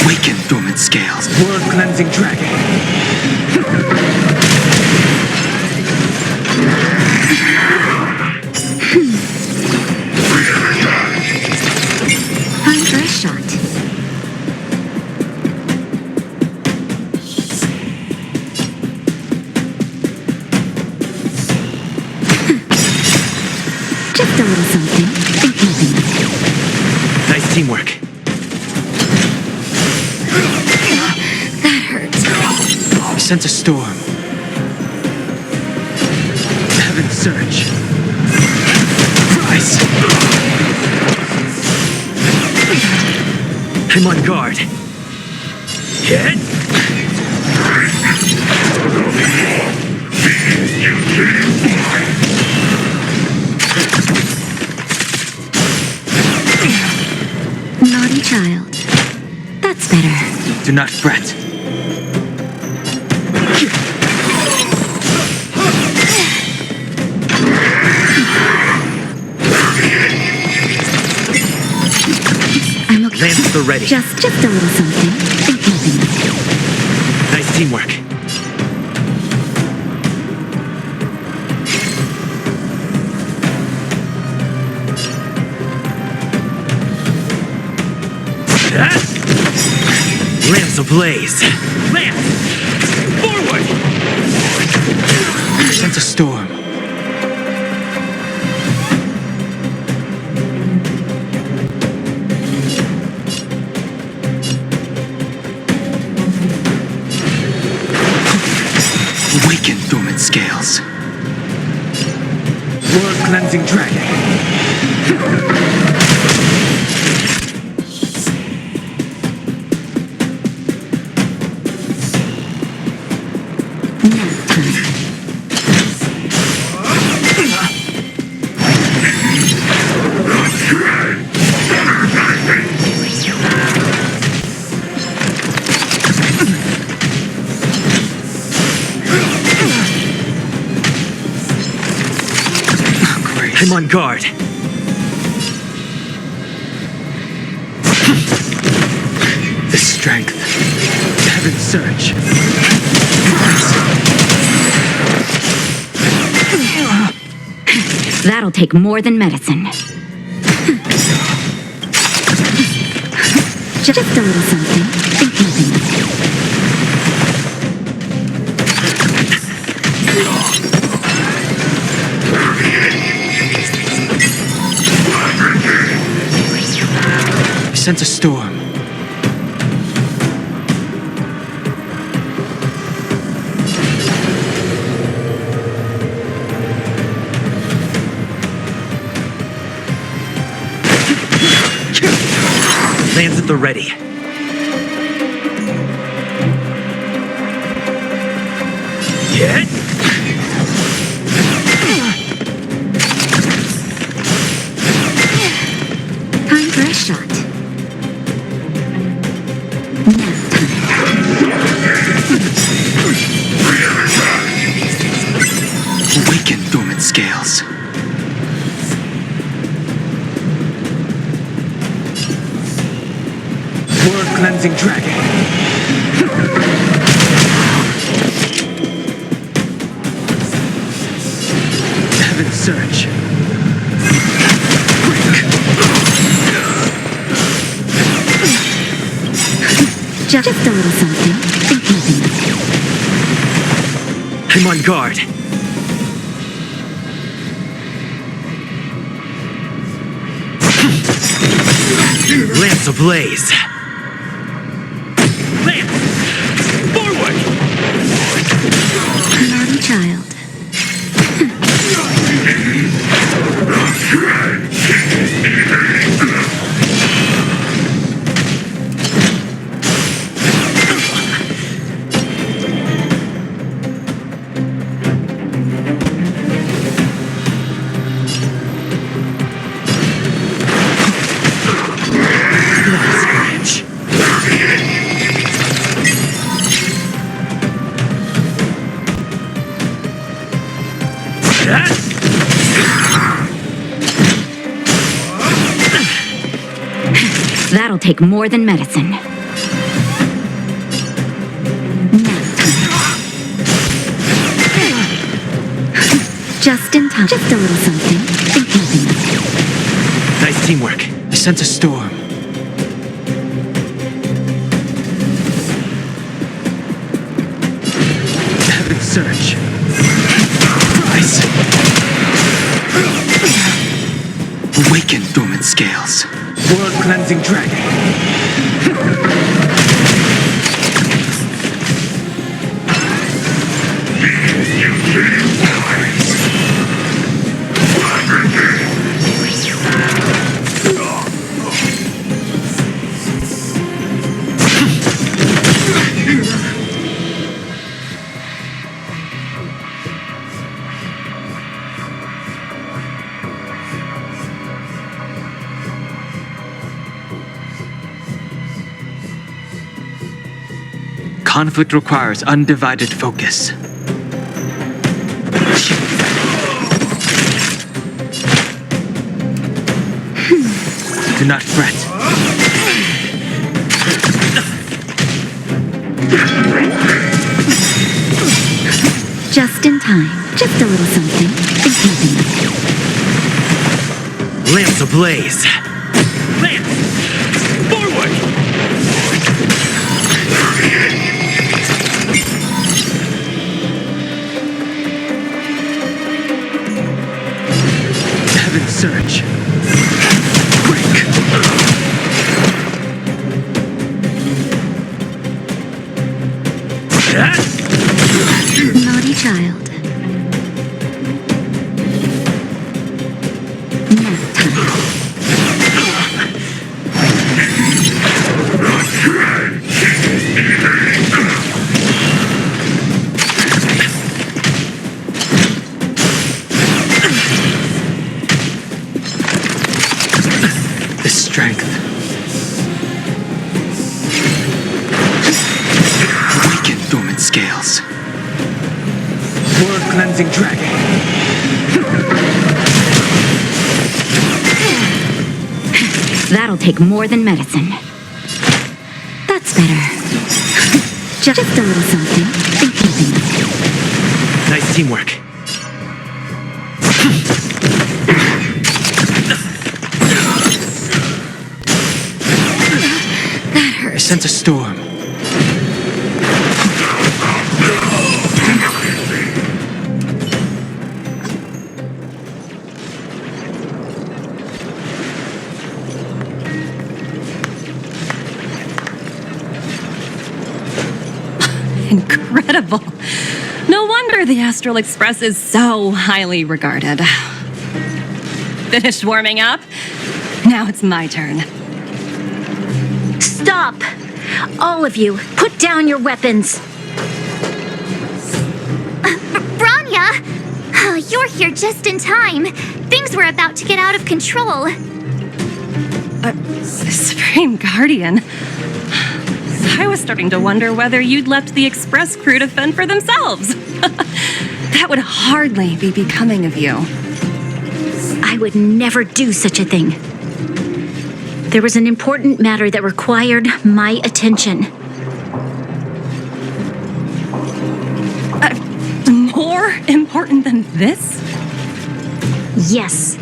Awaken dormant scales. World cleansing dragon. Time for a shot. Just a little something. Think nothing of it. Nice teamwork. That hurts. I sense a storm. Heaven surge. Rise. I'm on guard. Hit. Naughty child. That's better. Do not fret. I'm okay. Lance at the ready. Just a little something. Think nothing of it. Nice teamwork. Lance ablaze. Lance! Forward! I sense a storm. Awaken dormant scales. World cleansing dragon. Nap time. I'm on guard. The strength. Heaven surge. That'll take more than medicine. Just a little something. Think nothing of it. I sense a storm. Lance at the ready. Hit. Time for a shot. Nap time. Awaken dormant scales. World cleansing dragon. Heaven surge. Just a little something. Think nothing of it. I'm on guard. Lance ablaze. Lance! Forward! Naughty child. Last branch. take more than medicine. Just in time. Just a little something. Think nothing of it. Nice teamwork. I sense a storm. Heaven Surge. Rise. Awaken dormant scales. World cleansing dragon. Conflict requires undivided focus. Do not fret. Just in time. Just a little something. Think nothing of it. Lamps ablaze. Lance! Forward! Heaven Surge. Break. Naughty child. Nap time. The strength. Awaken dormant scales. World cleansing dragon. That'll take more than medicine. That's better. Just a little something. Think nothing of it. Nice teamwork. That I hurts. sense a storm. Incredible. No wonder the Astral Express is so highly regarded. Finished warming up? Now it's my turn. Stop! All of you, put down your weapons. Branya! Oh, you're here just in time. Things were about to get out of control. Supreme Guardian. I was starting to wonder whether you'd left the Express crew to fend for themselves. That would hardly be becoming of you. I would never do such a thing. There was an important matter that required my attention. More important than this? Yes.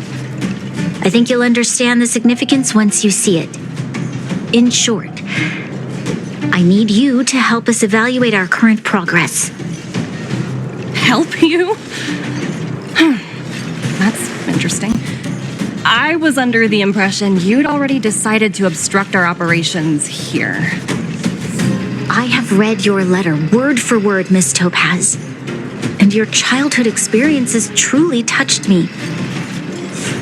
I think you'll understand the significance once you see it. In short, I need you to help us evaluate our current progress. Help you? That's interesting. I was under the impression you'd already decided to obstruct our operations here. I have read your letter word for word, Miss Topaz, and your childhood experiences truly touched me.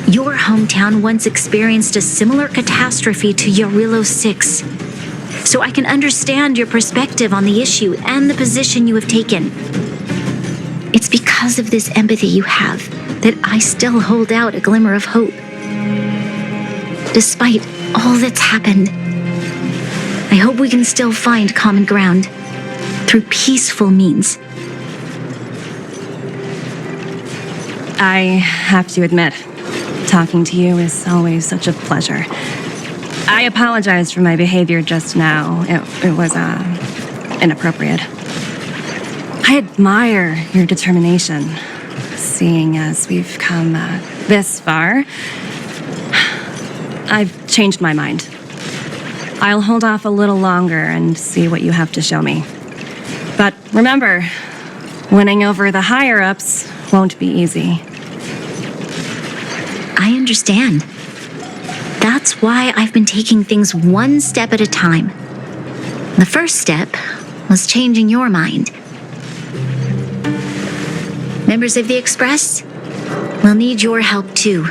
Your hometown once experienced a similar catastrophe to Yarillo 6, so I can understand your perspective on the issue and the position you have taken. It's because of this empathy you have that I still hold out a glimmer of hope. Despite all that's happened, I hope we can still find common ground through peaceful means. I have to admit, talking to you is always such a pleasure. I apologize for my behavior just now. It was, inappropriate. I admire your determination, seeing as we've come, this far. I've changed my mind. I'll hold off a little longer and see what you have to show me. But remember, winning over the higher-ups won't be easy. I understand. That's why I've been taking things one step at a time. The first step was changing your mind. Members of the Express, we'll need your help too.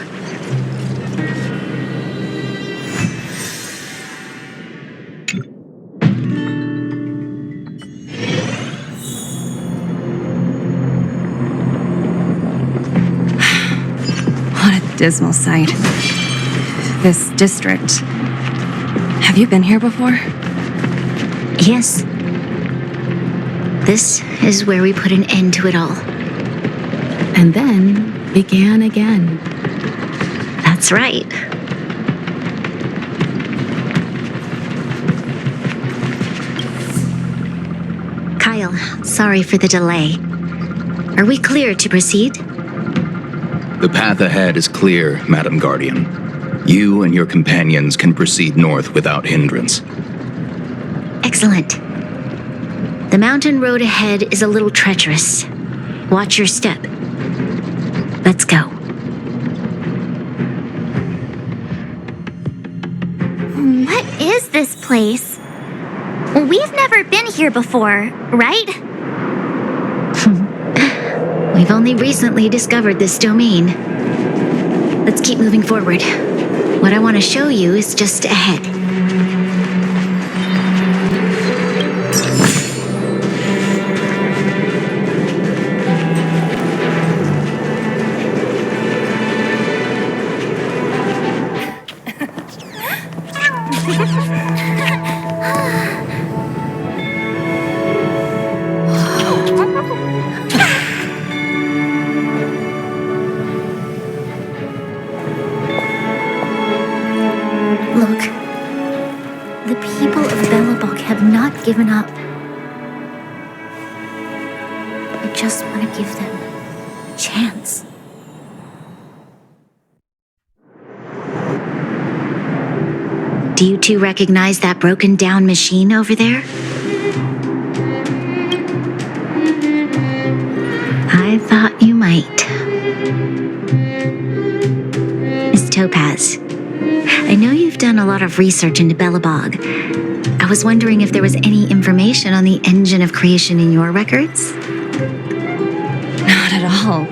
What a dismal sight. This district. Have you been here before? Yes. This is where we put an end to it all. And then began again. That's right. Kyle, sorry for the delay. Are we clear to proceed? The path ahead is clear, Madam Guardian. You and your companions can proceed north without hindrance. Excellent. The mountain road ahead is a little treacherous. Watch your step. Let's go. What is this place? We've never been here before, right? We've only recently discovered this domain. Let's keep moving forward. What I want to show you is just ahead. Look, the people of Belobog have not given up. I just want to give them a chance. Do you two recognize that broken down machine over there? I thought you might. Miss Topaz, I know you've done a lot of research into Belobog. I was wondering if there was any information on the engine of creation in your records? Not at all.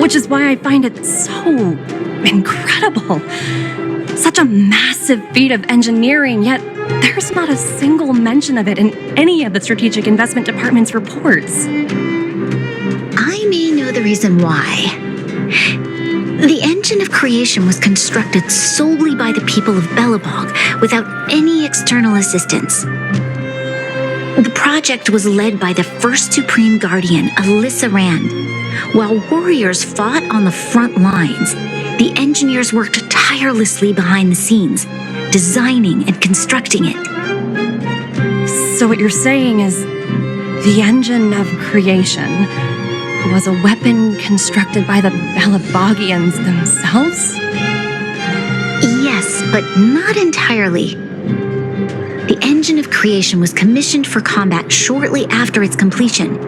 Which is why I find it so incredible. Such a massive feat of engineering, yet there's not a single mention of it in any of the Strategic Investment Department's reports. I may know the reason why. The engine of creation was constructed solely by the people of Belobog without any external assistance. The project was led by the first Supreme Guardian, Alyssa Rand. While warriors fought on the front lines, the engineers worked tirelessly behind the scenes, designing and constructing it. So what you're saying is the engine of creation was a weapon constructed by the Belabogians themselves? Yes, but not entirely. The engine of creation was commissioned for combat shortly after its completion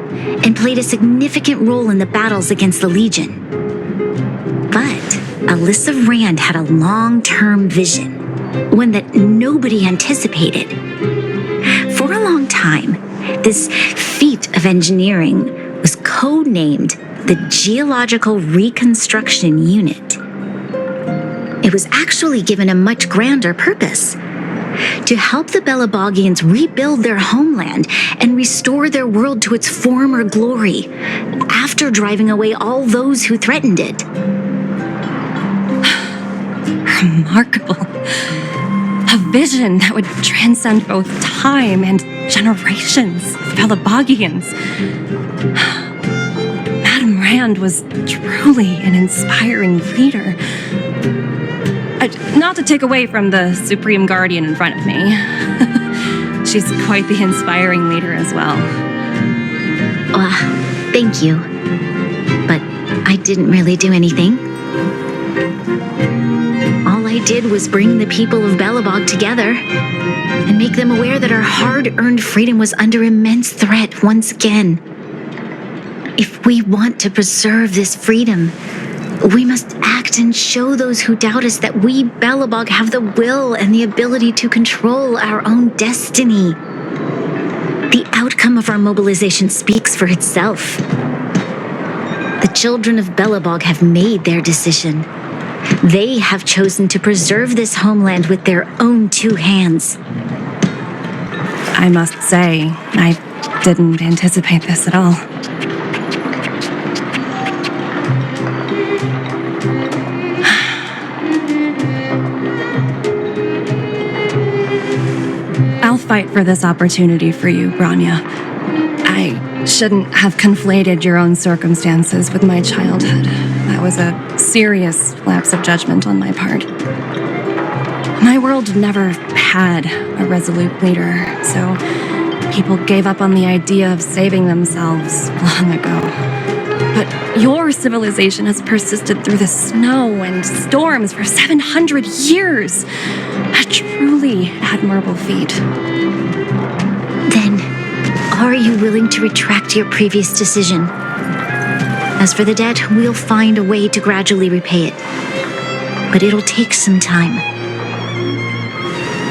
and played a significant role in the battles against the Legion. But Alyssa Rand had a long-term vision, one that nobody anticipated. For a long time, this feat of engineering was codenamed the Geological Reconstruction Unit. It was actually given a much grander purpose: to help the Belabogians rebuild their homeland and restore their world to its former glory after driving away all those who threatened it. Remarkable. A vision that would transcend both time and generations of Belabogians. Madame Rand was truly an inspiring leader. Not to take away from the Supreme Guardian in front of me. She's quite the inspiring leader as well. Thank you. But I didn't really do anything. All I did was bring the people of Belobog together and make them aware that our hard-earned freedom was under immense threat once again. If we want to preserve this freedom, we must act and show those who doubt us that we, Belobog, have the will and the ability to control our own destiny. The outcome of our mobilization speaks for itself. The children of Belobog have made their decision. They have chosen to preserve this homeland with their own two hands. I must say, I didn't anticipate this at all. I'll fight for this opportunity for you, Branya. I shouldn't have conflated your own circumstances with my childhood. That was a serious lapse of judgment on my part. My world never had a resolute leader, so people gave up on the idea of saving themselves long ago. But your civilization has persisted through the snow and storms for 700 years. A truly admirable feat. Then, are you willing to retract your previous decision? As for the debt, we'll find a way to gradually repay it. But it'll take some time.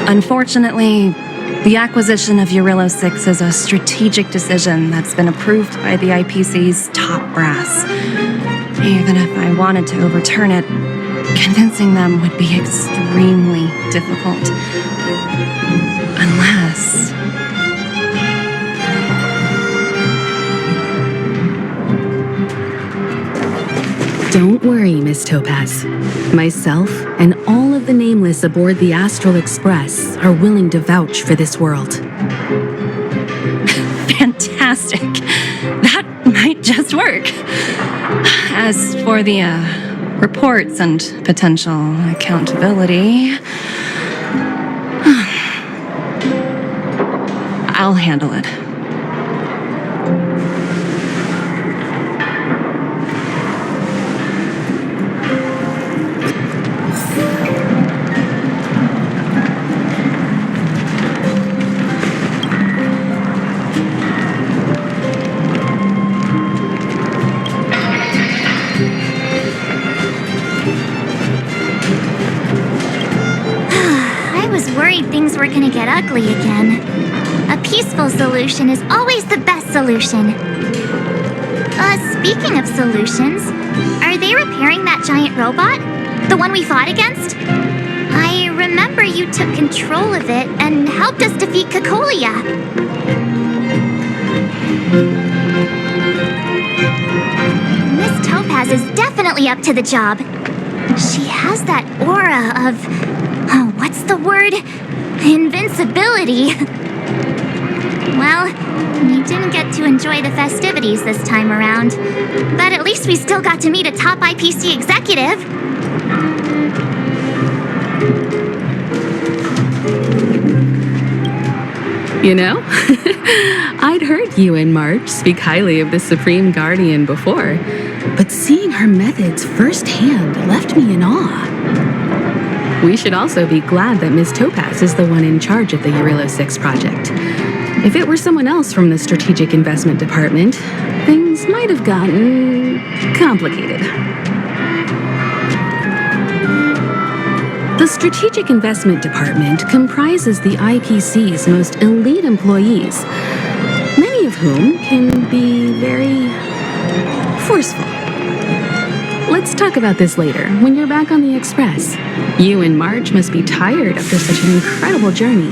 Unfortunately, the acquisition of Urilla 6 is a strategic decision that's been approved by the IPC's top brass. Even if I wanted to overturn it, convincing them would be extremely difficult. Unless... Don't worry, Miss Topaz. Myself and all of the nameless aboard the Astral Express are willing to vouch for this world. Fantastic. That might just work. As for the reports and potential accountability, I'll handle it. Things were gonna get ugly again. A peaceful solution is always the best solution. Speaking of solutions, are they repairing that giant robot? The one we fought against? I remember you took control of it and helped us defeat Kakolia. Miss Topaz is definitely up to the job. She has that aura of... what's the word? Invincibility. Well, we didn't get to enjoy the festivities this time around, but at least we still got to meet a top IPC executive. You know, I'd heard you and March speak highly of the Supreme Guardian before, but seeing her methods firsthand left me in awe. We should also be glad that Ms. Topaz is the one in charge of the Urilla 6 project. If it were someone else from the Strategic Investment Department, things might have gotten complicated. The Strategic Investment Department comprises the IPC's most elite employees, many of whom can be very forceful. Let's talk about this later, when you're back on the Express. You and Marge must be tired after such an incredible journey.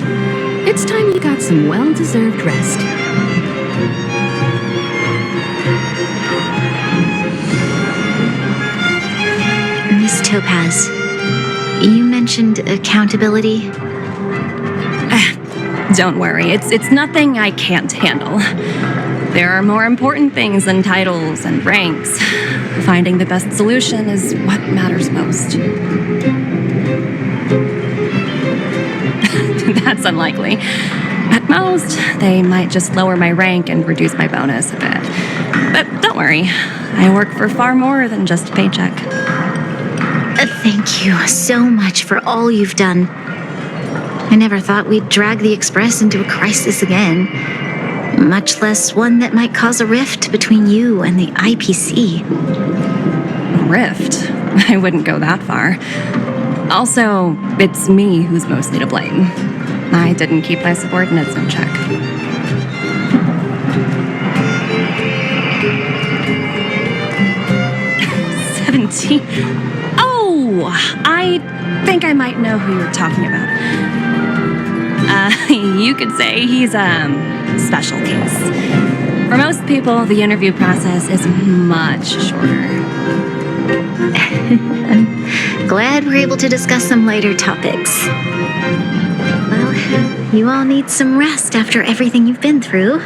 It's time you got some well-deserved rest. Miss Topaz, you mentioned accountability. Don't worry, it's nothing I can't handle. There are more important things than titles and ranks. Finding the best solution is what matters most. That's unlikely. At most, they might just lower my rank and reduce my bonus a bit. But don't worry, I work for far more than just a paycheck. Thank you so much for all you've done. I never thought we'd drag the Express into a crisis again, much less one that might cause a rift between you and the IPC. A rift? I wouldn't go that far. Also, it's me who's mostly to blame. I didn't keep my subordinates in check. Oh, I think I might know who you're talking about. You could say he's a special case. For most people, the interview process is much shorter. I'm glad we're able to discuss some lighter topics. Well, you all need some rest after everything you've been through.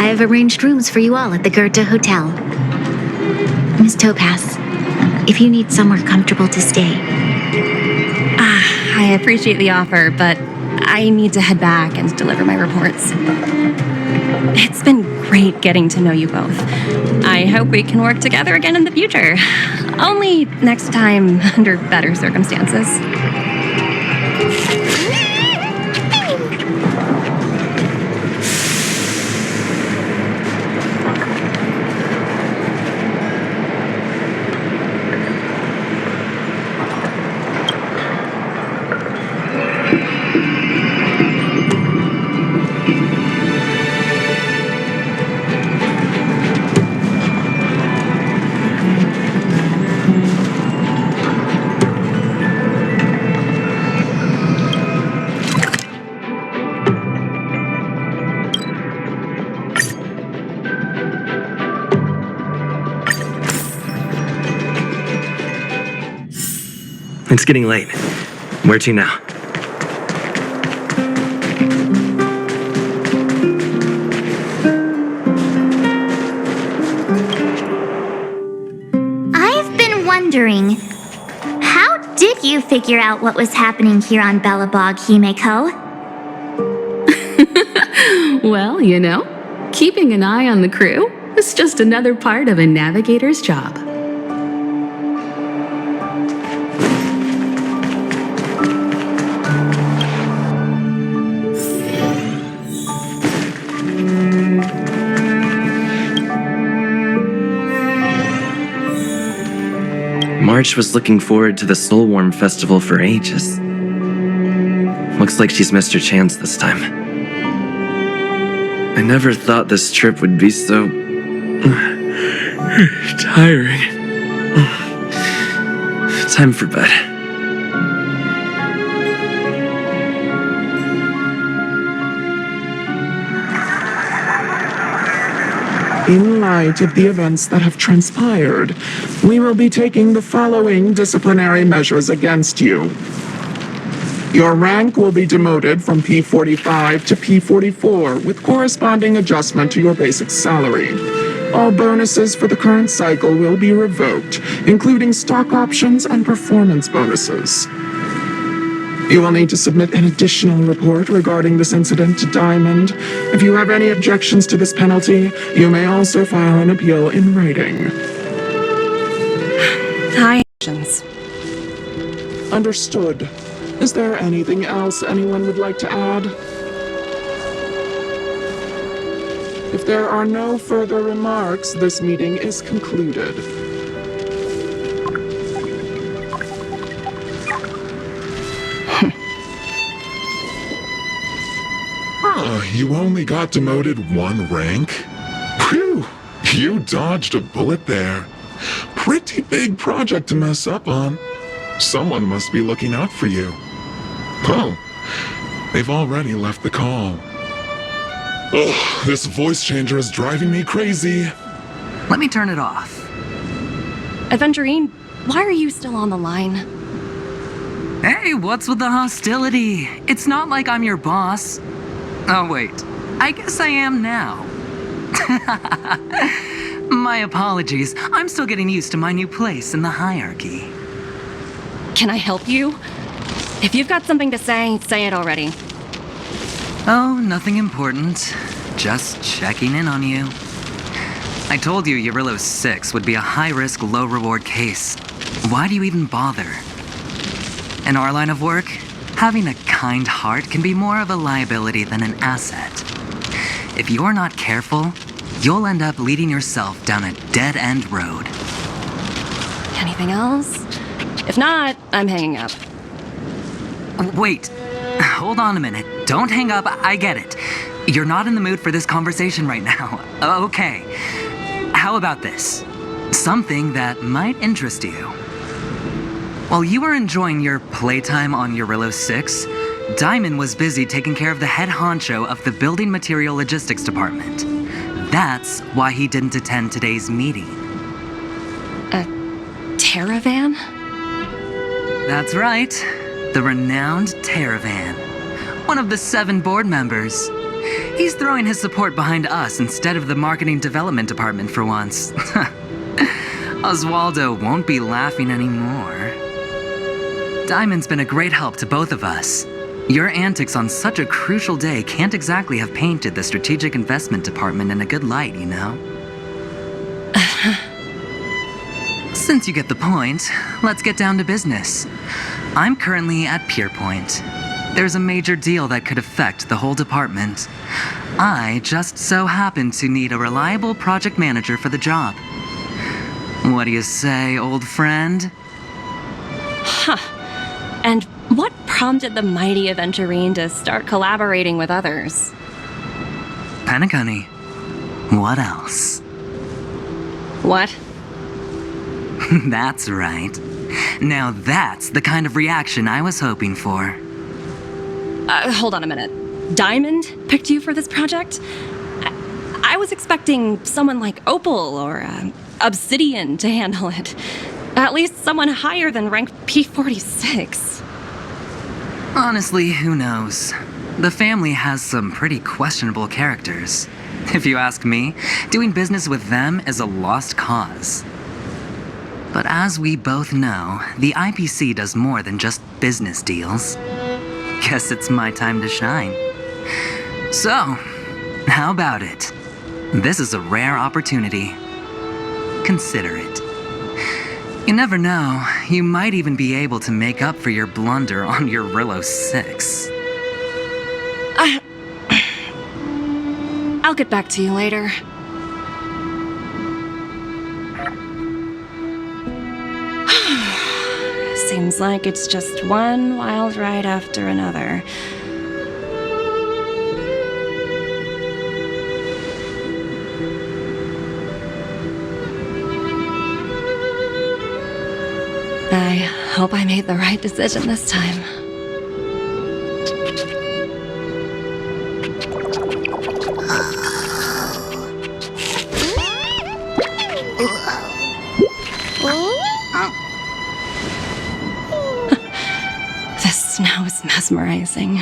I've arranged rooms for you all at the Goethe Hotel. Miss Topaz, if you need somewhere comfortable to stay. I appreciate the offer, but I need to head back and deliver my reports. It's been great getting to know you both. I hope we can work together again in the future. Only next time under better circumstances. It's getting late. Where to now? I've been wondering, how did you figure out what was happening here on Belobog, Himeko? Well, you know, keeping an eye on the crew is just another part of a navigator's job. March was looking forward to the Soulwarm Festival for ages. Looks like she's missed her chance this time. I never thought this trip would be so... tiring. Time for bed. In light of the events that have transpired, we will be taking the following disciplinary measures against you. Your rank will be demoted from P45 to P44 with corresponding adjustment to your basic salary. All bonuses for the current cycle will be revoked, including stock options and performance bonuses. You will need to submit an additional report regarding this incident to Diamond. If you have any objections to this penalty, you may also file an appeal in writing. Hi. Understood. Is there anything else anyone would like to add? If there are no further remarks, this meeting is concluded. You only got demoted one rank? Phew, you dodged a bullet there. Pretty big project to mess up on. Someone must be looking out for you. Oh, they've already left the call. Ugh, this voice changer is driving me crazy. Let me turn it off. Aventurine, why are you still on the line? Hey, what's with the hostility? It's not like I'm your boss. Oh, wait. I guess I am now. My apologies. I'm still getting used to my new place in the hierarchy. Can I help you? If you've got something to say it already. Oh, nothing important. Just checking in on you. I told you Eurylos 6 would be a high-risk, low-reward case. Why do you even bother? In our line of work, having a kind heart can be more of a liability than an asset. If you're not careful, you'll end up leading yourself down a dead-end road. Anything else? If not, I'm hanging up. Wait, hold on a minute. Don't hang up, I get it. You're not in the mood for this conversation right now. Okay. How about this? Something that might interest you. While you were enjoying your playtime on Eurylos 6, Diamond was busy taking care of the head honcho of the Building Material Logistics Department. That's why he didn't attend today's meeting. A Terravan? That's right. The renowned Terravan. One of the 7 board members. He's throwing his support behind us instead of the Marketing Development Department for once. Oswaldo won't be laughing anymore. Diamond's been a great help to both of us. Your antics on such a crucial day can't exactly have painted the Strategic Investment Department in a good light, you know? Since you get the point, let's get down to business. I'm currently at Pierpoint. There's a major deal that could affect the whole department. I just so happen to need a reliable project manager for the job. What do you say, old friend? Huh. And what prompted the mighty Aventurine to start collaborating with others? Penacony. What else? What? That's right. Now that's the kind of reaction I was hoping for. Hold on a minute. Diamond picked you for this project? I was expecting someone like Opal or Obsidian to handle it. At least someone higher than rank P46. Honestly, who knows? The family has some pretty questionable characters. If you ask me, doing business with them is a lost cause. But as we both know, the IPC does more than just business deals. Guess it's my time to shine. So, how about it? This is a rare opportunity. Consider it. You never know, you might even be able to make up for your blunder on your Eurylos 6. I'll get back to you later. Seems like it's just one wild ride after another. I hope I made the right decision this time. The snow is mesmerizing.